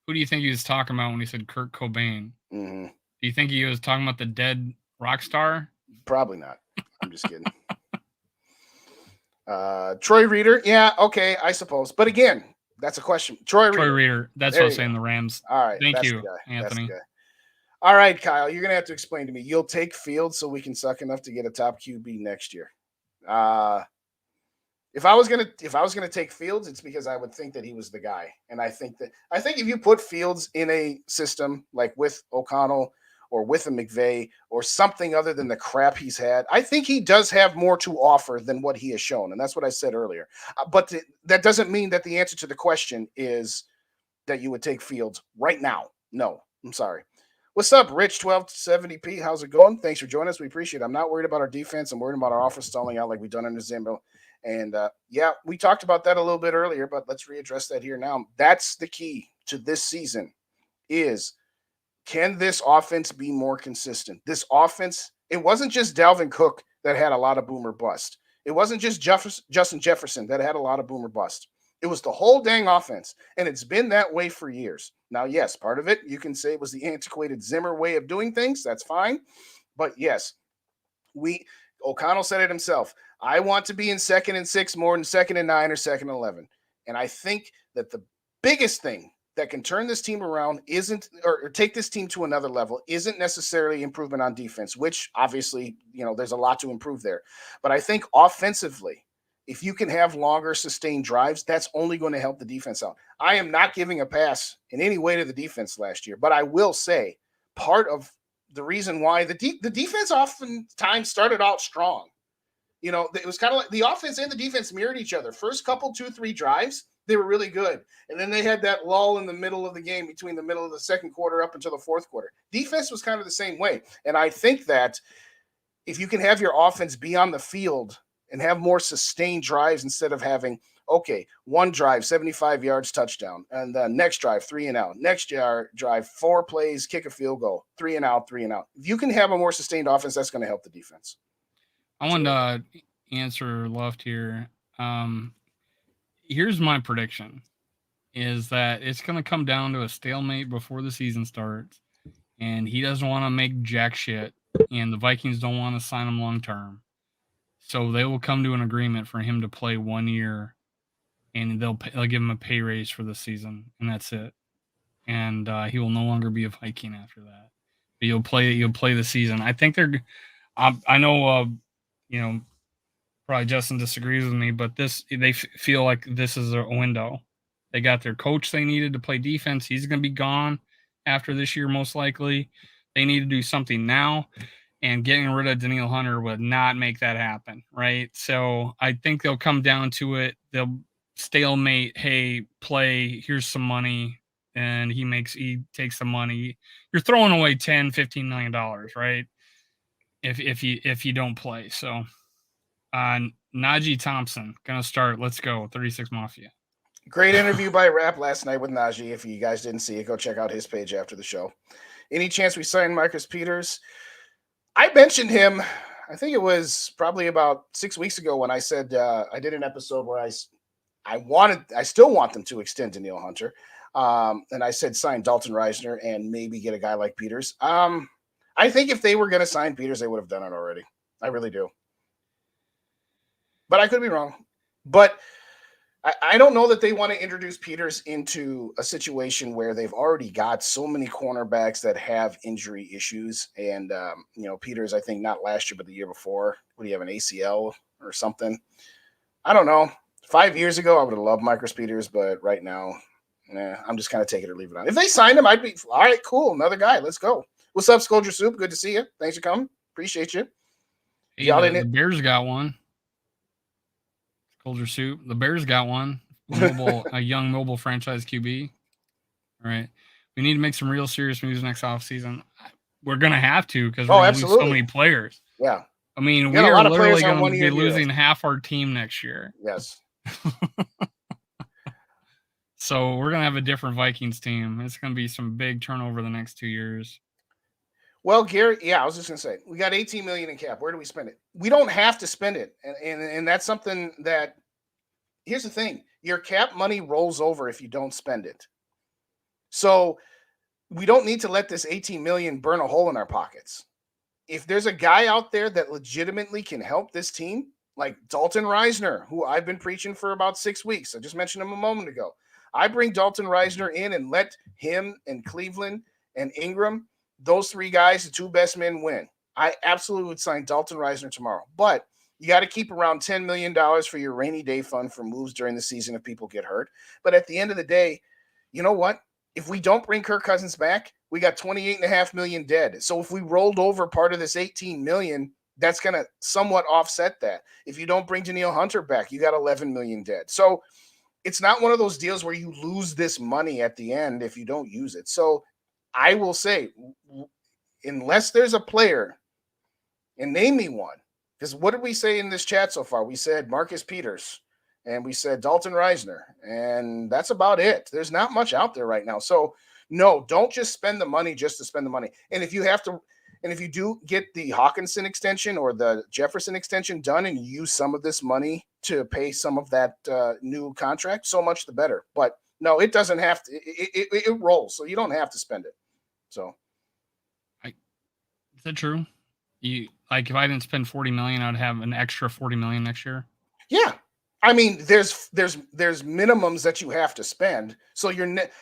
S1: Who do you think he was talking about when he said Kurt Cobain?
S2: Mm-hmm.
S1: Do you think he was talking about the dead rock star?
S2: Probably not. I'm just kidding. Troy Reader. Yeah, okay, I suppose. But again, that's a question. Troy
S1: Reader. That's what I was saying, the Rams.
S2: All right.
S1: Thank you, Anthony.
S2: All right, Kyle, you're going to have to explain to me. You'll take Fields so we can suck enough to get a top QB next year. If I was gonna take Fields, it's because I would think that he was the guy. And I think if you put Fields in a system like with O'Connell or with a McVay or something other than the crap he's had, I think he does have more to offer than what he has shown. And that's what I said earlier. But that doesn't mean that the answer to the question is that you would take Fields right now. No, I'm sorry. What's up, Rich 1270p? How's it going? Thanks for joining us. We appreciate it. I'm not worried about our defense. I'm worried about our offense stalling out like we've done under Zimbo. And yeah, we talked about that a little bit earlier, but let's readdress that here now. That's the key to this season is, can this offense be more consistent? This offense, it wasn't just Dalvin Cook that had a lot of boomer bust. It wasn't just Justin Jefferson that had a lot of boomer bust. It was the whole dang offense, and it's been that way for years. Now, yes, part of it, you can say it was the antiquated Zimmer way of doing things. That's fine. But yes, O'Connell said it himself. I want to be in 2nd and 6 more than 2nd and 9 or 2nd and 11. And I think that the biggest thing that can turn this team around or take this team to another level isn't necessarily improvement on defense, which obviously, there's a lot to improve there. But I think offensively, if you can have longer sustained drives, that's only going to help the defense out. I am not giving a pass in any way to the defense last year, but I will say part of the reason why the defense oftentimes started out strong. It was kind of like the offense and the defense mirrored each other. First couple, 2-3 drives, they were really good. And then they had that lull in the middle of the game between the middle of the second quarter up until the fourth quarter. Defense was kind of the same way. And I think that if you can have your offense be on the field and have more sustained drives instead of having, one drive, 75 yards, touchdown, and the next drive, 3 and out. Next drive, 4 plays, kick a field goal, 3 and out, 3 and out. If you can have a more sustained offense, that's going to help the defense.
S1: I want to answer left here. Here's my prediction, is that it's going to come down to a stalemate before the season starts, and he doesn't want to make jack shit, and the Vikings don't want to sign him long-term. So they will come to an agreement for him to play 1 year, and they'll give him a pay raise for the season, and that's it. And he will no longer be a Viking after that. But you'll play the season. I think I know, probably Justin disagrees with me, but they feel like this is a window. They got their coach they needed to play defense. He's going to be gone after this year, most likely. They need to do something now, and getting rid of Danielle Hunter would not make that happen, right? So I think they'll come down to it. They'll stalemate, hey, play, here's some money, and he takes the money. You're throwing away $10-15 million, right? If you don't play. So Najee Thompson gonna start. Let's go 36 Mafia.
S2: Great interview by Rap last night with Najee. If you guys didn't see it, go check out his page after the show. Any chance we sign Marcus Peters? I mentioned him, I think it was probably about 6 weeks ago when I said I did an episode where I still want them to extend Danielle Hunter. And I said sign Dalton Reisner and maybe get a guy like Peters. I think if they were going to sign Peters, they would have done it already. I really do. But I could be wrong. But I don't know that they want to introduce Peters into a situation where they've already got so many cornerbacks that have injury issues. And, Peters, I think not last year, but the year before. What do you have, an ACL or something? I don't know. 5 years ago, I would have loved Marcus Peters, but right now, I'm just kind of take it or leave it on. If they signed him, I'd be, all right, cool, another guy. Let's go. What's up, Scolder Soup? Good to see you. Thanks for coming. Appreciate you.
S1: Hey, the Bears got one. Scolder Soup. The Bears got one. A young mobile franchise QB. All right. We need to make some real serious moves next offseason. We're going to have to because we're going to lose so many players.
S2: Yeah.
S1: I mean, we are literally going to be losing half our team next year.
S2: Yes.
S1: So we're going to have a different Vikings team. It's going to be some big turnover the next 2 years.
S2: Well, Gary, I was just going to say, we got $18 million in cap. Where do we spend it? We don't have to spend it. And that's something that, here's the thing. Your cap money rolls over if you don't spend it. So we don't need to let this $18 million burn a hole in our pockets. If there's a guy out there that legitimately can help this team, like Dalton Reisner, who I've been preaching for about 6 weeks. I just mentioned him a moment ago. I bring Dalton Reisner in and let him and Cleveland and Ingram, those three guys, the two best men, win. I absolutely would sign Dalton Reisner tomorrow. But you got to keep around $10 million for your rainy day fund for moves during the season if people get hurt. But at the end of the day, you know what? If we don't bring Kirk Cousins back, we got $28.5 million dead. So if we rolled over part of this $18 million, that's going to somewhat offset that. If you don't bring Danielle Hunter back, you got $11 million dead. So it's not one of those deals where you lose this money at the end if you don't use it. So I will say, unless there's a player, and name me one, because what did we say in this chat so far? We said Marcus Peters, and we said Dalton Reisner, and that's about it. There's not much out there right now. So no, don't just spend the money just to spend the money. And if you do get the Hawkinson extension or the Jefferson extension done and you use some of this money to pay some of that new contract, so much the better. But no, it doesn't have to. It rolls, so you don't have to spend it. So,
S1: is that true? If I didn't spend $40 million, I'd have an extra $40 million next year.
S2: Yeah. I mean, there's minimums that you have to spend. So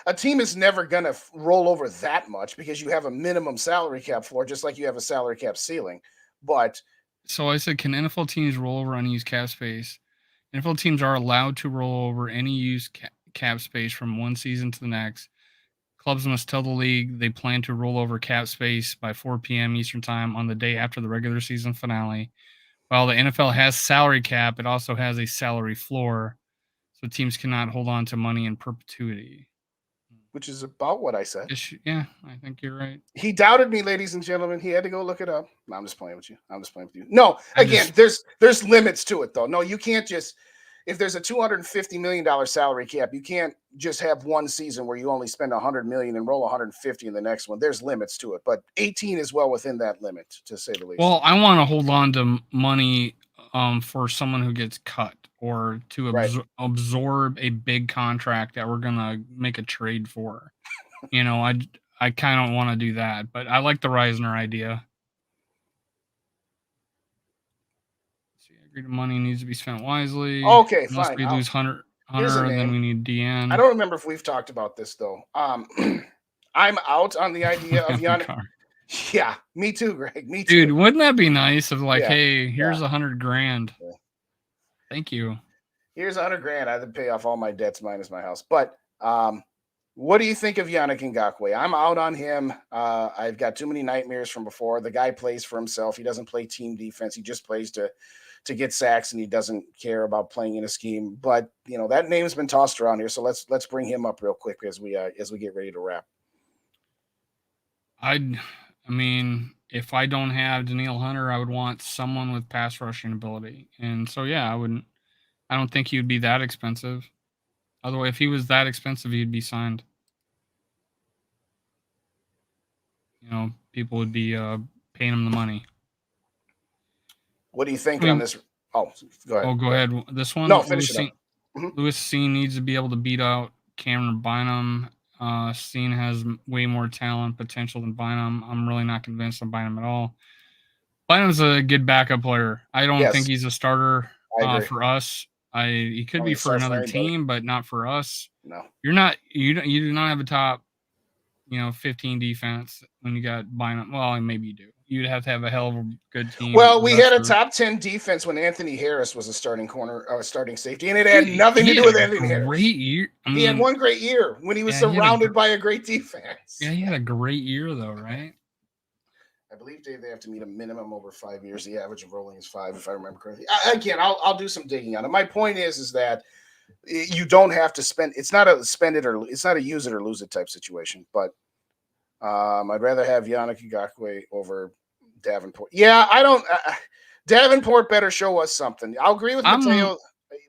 S2: a team is never going to roll over that much because you have a minimum salary cap floor, just like you have a salary cap ceiling. But
S1: so I said, can NFL teams roll over unused cap space? NFL teams are allowed to roll over any used cap space from one season to the next. Clubs must tell the league they plan to roll over cap space by 4 p.m. Eastern time on the day after the regular season finale. While the NFL has salary cap, it also has a salary floor, so teams cannot hold on to money in perpetuity.
S2: Which is about what I said.
S1: Yeah, I think you're right.
S2: He doubted me, ladies and gentlemen. He had to go look it up. No, I'm just playing with you. No, there's limits to it, though. No, you can't just – if there's a $250 million salary cap, you can't just have one season where you only spend $100 million and roll $150 in the next one. There's limits to it, but 18 is well within that limit, to say the least.
S1: Well, I want to hold on to money for someone who gets cut or to absorb a big contract that we're gonna make a trade for. I kind of want to do that, but I like the Reisner idea. Money needs to be spent wisely.
S2: Okay,
S1: unless
S2: fine.
S1: we lose Hunter, then we need DN.
S2: I don't remember if we've talked about this though. I'm out on the idea of Yannick. Yeah, me too, Greg. Me too.
S1: Dude, wouldn't that be nice? Of hey, here's $100,000. Yeah. Thank you.
S2: Here's $100,000. I had to pay off all my debts minus my house. But what do you think of Yannick Ngakoue? I'm out on him. I've got too many nightmares from before. The guy plays for himself. He doesn't play team defense. He just plays to get sacks, and he doesn't care about playing in a scheme. But that name's been tossed around here, so let's bring him up real quick as we get ready to wrap.
S1: I mean, if I don't have Danielle Hunter, I would want someone with pass rushing ability, and so I wouldn't. I don't think he would be that expensive. Otherwise, if he was that expensive, he'd be signed. People would be paying him the money.
S2: What do you think on this? Oh, go ahead.
S1: Oh, go ahead. This one?
S2: No, finish it up.
S1: Lewis Cine needs to be able to beat out Cameron Bynum. Cine has way more talent potential than Bynum. I'm really not convinced of Bynum at all. Bynum's a good backup player. I don't think he's a starter for us. He could be for another team, but not for us.
S2: No,
S1: you do not have a top 15 defense when you got Bynum. Well, maybe you do. You'd have to have a hell of a good team.
S2: Well, we had a top 10 defense when Anthony Harris was a starting safety, and it had nothing to do with Anthony Harris.
S1: Great year.
S2: He had one great year when he was surrounded by a great defense.
S1: Yeah, he had a great year though, right?
S2: I believe, Dave, they have to meet a minimum over 5 years. The average of rolling is 5, if I remember correctly. Again, I'll do some digging on it. My point is that you don't have to spend. It's not a use it or lose it type situation. But I'd rather have Yannick Ngakoue over Davenport. Yeah, I don't. Davenport better show us something. I'll agree with Mateo.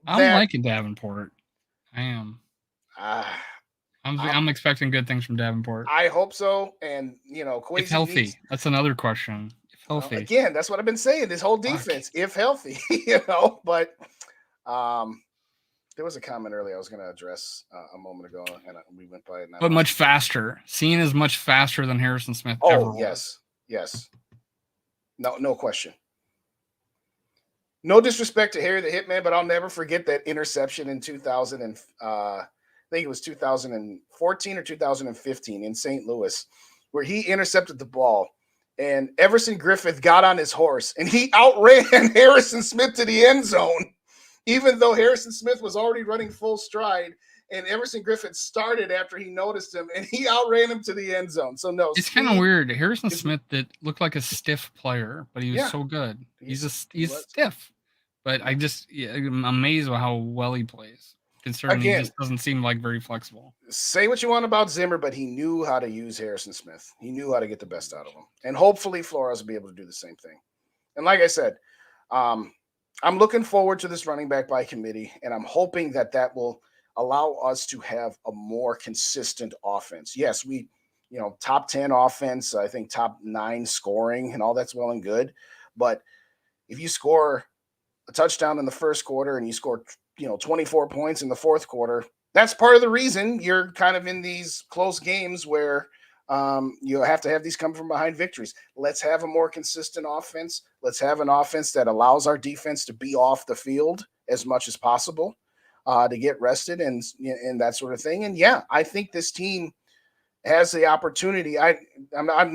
S1: I'm liking Davenport. I am. I'm expecting good things from Davenport.
S2: I hope so. And
S1: if healthy, that's another question. If healthy,
S2: again, that's what I've been saying. This whole defense, if healthy, But there was a comment earlier I was going to address a moment ago, and we went by it.
S1: But much faster. Cine is much faster than Harrison Smith.
S2: Oh, yes. No question. No disrespect to Harry the Hitman, but I'll never forget that interception in 2000 and I think it was 2014 or 2015 in St. Louis, where he intercepted the ball, and Everson Griffith got on his horse and he outran Harrison Smith to the end zone, even though Harrison Smith was already running full stride. And Everson Griffith started after he noticed him, and he outran him to the end zone. So, no.
S1: It's kind of weird. Harrison Smith that looked like a stiff player, but he was so good. He's stiff. But I'm amazed by how well he plays, considering he just doesn't seem like very flexible.
S2: Say what you want about Zimmer, but he knew how to use Harrison Smith. He knew how to get the best out of him. And hopefully Flores will be able to do the same thing. And like I said, I'm looking forward to this running back by committee, and I'm hoping that will allow us to have a more consistent offense. Yes, we, top 10 offense, I think top 9 scoring, and all that's well and good. But if you score a touchdown in the first quarter and you score, 24 points in the fourth quarter, that's part of the reason you're kind of in these close games where you have to have these come from behind victories. Let's have a more consistent offense. Let's have an offense that allows our defense to be off the field as much as possible. To get rested and that sort of thing. And yeah, I think this team has the opportunity. I'm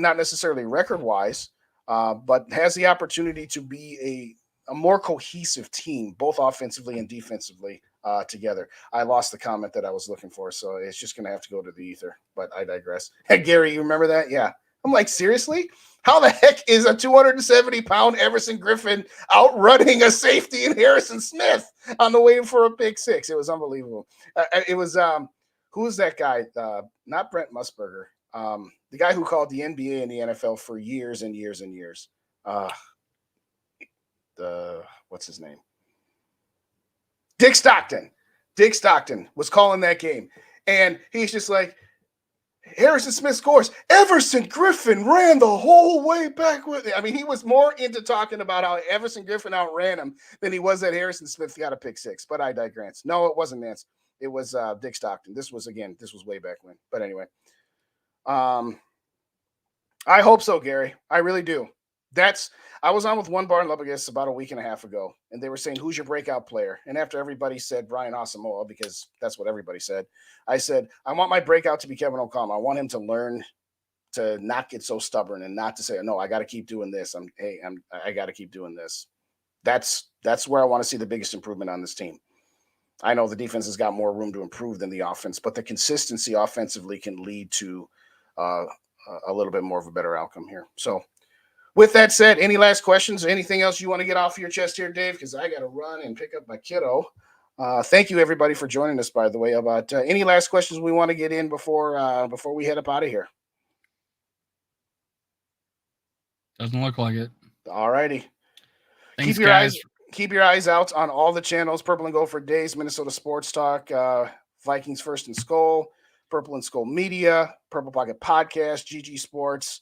S2: not necessarily record wise, but has the opportunity to be a more cohesive team, both offensively and defensively together. I lost the comment that I was looking for, so it's just going to have to go to the ether, but I digress. Hey, Gary, you remember that? Yeah. I'm like, seriously? How the heck is a 270-pound Everson Griffin outrunning a safety in Harrison Smith on the way for a pick six? It was unbelievable. It was who was that guy? Not Brent Musburger. The guy who called the NBA and the NFL for years and years and years. What's his name? Dick Stockton. Dick Stockton was calling that game, and he's just like, Harrison Smith scores. Everson Griffin ran the whole way back with it. I mean, he was more into talking about how Everson Griffin outran him than he was that Harrison Smith got a pick six. But I digress. No, it wasn't Nance. It was Dick Stockton. This was way back when. But anyway, I hope so, Gary. I really do. I was on with One Bar in Lubbock about a week and a half ago, and they were saying, who's your breakout player? And after everybody said Brian Asamoah, because that's what everybody said, I said, I want my breakout to be Kevin O'Connell. I want him to learn to not get so stubborn and not to say, no, I got to keep doing this. I got to keep doing this. That's where I want to see the biggest improvement on this team. I know the defense has got more room to improve than the offense, but the consistency offensively can lead to a little bit more of a better outcome here. So, with that said, any last questions or anything else you want to get off your chest here, Dave? Because I got to run and pick up my kiddo. Thank you, everybody, for joining us, by the way. About any last questions we want to get in before we head up out of here?
S1: Doesn't look like it.
S2: All righty.
S1: Thanks, guys.
S2: Keep your eyes out on all the channels. Purple and Gold for Days, Minnesota Sports Talk, Vikings First and Skull, Purple and Skull Media, Purple Pocket Podcast, GG Sports,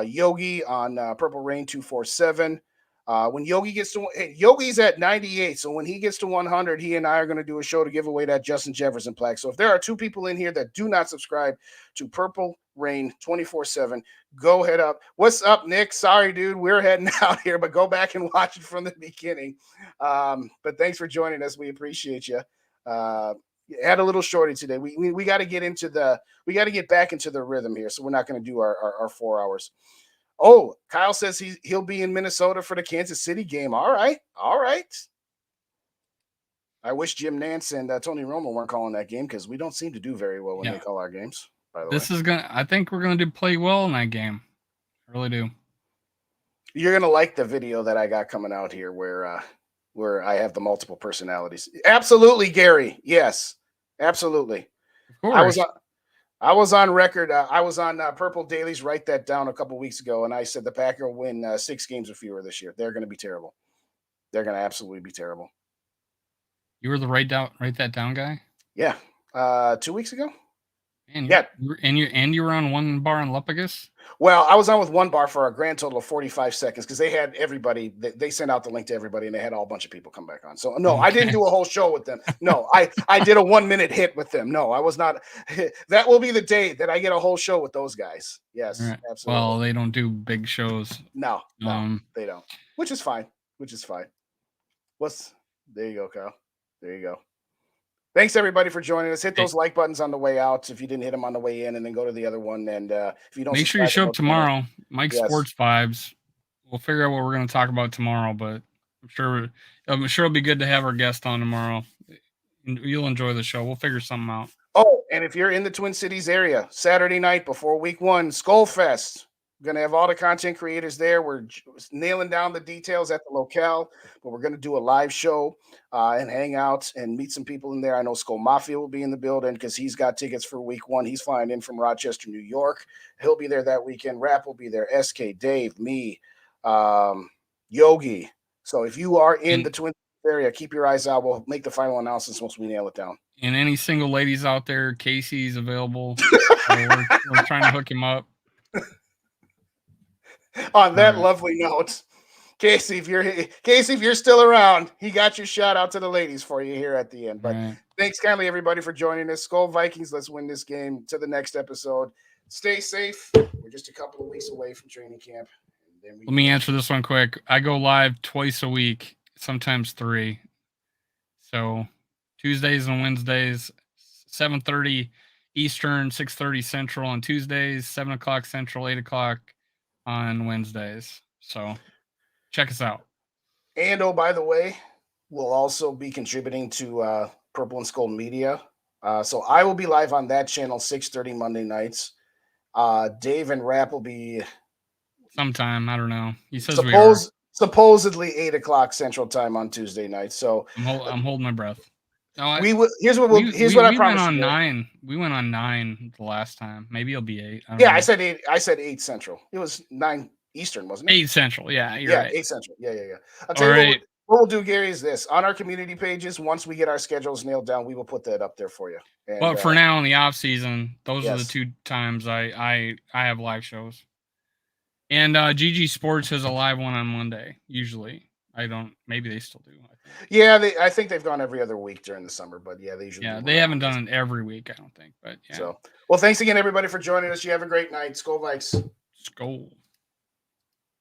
S2: Yogi on Purple Rain 247. When Yogi gets to Yogi's at 98, so when he gets to 100, he and I are going to do a show to give away that Justin Jefferson plaque. So if there are 2 people in here that do not subscribe to Purple Rain 24/7, go head up. What's up, Nick? Sorry, dude, we're heading out here, but go back and watch it from the beginning. But thanks for joining us. We appreciate you. Had a little shorty today. We got to get back into the rhythm here, so we're not going to do our 4 hours. Oh, Kyle says he'll be in Minnesota for the Kansas City game. All right. I wish Jim Nance and Tony Romo weren't calling that game because we don't seem to do very well when they call our games. By the way,
S1: I think we're gonna play well in that game. I really do.
S2: You're gonna like the video that I got coming out here where I have the multiple personalities. Absolutely, Gary. Yes, absolutely.
S1: Of course.
S2: I was on record. I was on Purple Daily's Write That Down a couple weeks ago, and I said the Packers will win 6 games or fewer this year. They're going to be terrible. They're going to absolutely be terrible.
S1: You were the write that down guy?
S2: Yeah. 2 weeks ago?
S1: And you were on one bar in Lupagus?
S2: Well, I was on with one bar for a grand total of 45 seconds because they had everybody. They sent out the link to everybody, and they had a bunch of people come back on. So, no, okay. I didn't do a whole show with them. No, I did a 1-minute hit with them. No, I was not. That will be the day that I get a whole show with those guys. Yes, right. Absolutely.
S1: Well, they don't do big shows.
S2: No, they don't, which is fine. There you go, Kyle. There you go. Thanks, everybody, for joining us. Hit those like buttons on the way out if you didn't hit them on the way in, and then go to the other one. And if you don't,
S1: make sure you show up tomorrow. Mike's Sports Vibes. We'll figure out what we're going to talk about tomorrow, but I'm sure it'll be good to have our guest on tomorrow. You'll enjoy the show. We'll figure something out.
S2: Oh, and if you're in the Twin Cities area, Saturday night before Week 1, Skull Fest. We're going to have all the content creators there. We're nailing down the details at the locale, but we're going to do a live show and hang out and meet some people in there. I know Skull Mafia will be in the building because he's got tickets for Week 1. He's flying in from Rochester, New York. He'll be there that weekend. Rap will be there. SK, Dave, me, Yogi. So if you are in the Twin area, keep your eyes out. We'll make the final announcements once we nail it down.
S1: And any single ladies out there, Casey's available. we're trying to hook him up.
S2: On that lovely note, Casey, if you're still around, he got your shout out to the ladies for you here at the end. But thanks kindly, everybody, for joining us. Skull Vikings, let's win this game. To the next episode. Stay safe. We're just a couple of weeks away from training camp.
S1: Let me answer this one quick. I go live twice a week, sometimes 3. So Tuesdays and Wednesdays, 7:30 Eastern, 6:30 Central on Tuesdays, 7 o'clock Central, 8 o'clock on Wednesdays. So check us out.
S2: And by the way, we'll also be contributing to Purple and Skull Media. So I will be live on that channel 6:30 Monday nights. Dave and Rap will be
S1: sometime. I don't know. He says
S2: supposedly 8 o'clock Central Time on Tuesday night. So
S1: I'm holding my breath. No,
S2: here's what I promise.
S1: We went on 9 the last time. Maybe it'll be 8.
S2: I said 8. I said 8 Central. It was 9 Eastern, wasn't it?
S1: 8 Central. Yeah, you're right.
S2: 8 Central. Yeah. I'll tell you what we'll do, Gary, is this. On our community pages, once we get our schedules nailed down, we will put that up there for you. And,
S1: but for now, in the off season, those are the 2 times I have live shows. And GG Sports has a live one on Monday. Usually, I don't. Maybe they still do.
S2: Yeah, I think they've gone every other week during the summer, but they usually.
S1: Yeah, they haven't done it every week, I don't think. But yeah.
S2: So, well, thanks again, everybody, for joining us. You have a great night. Skol Vikes.
S1: Skol.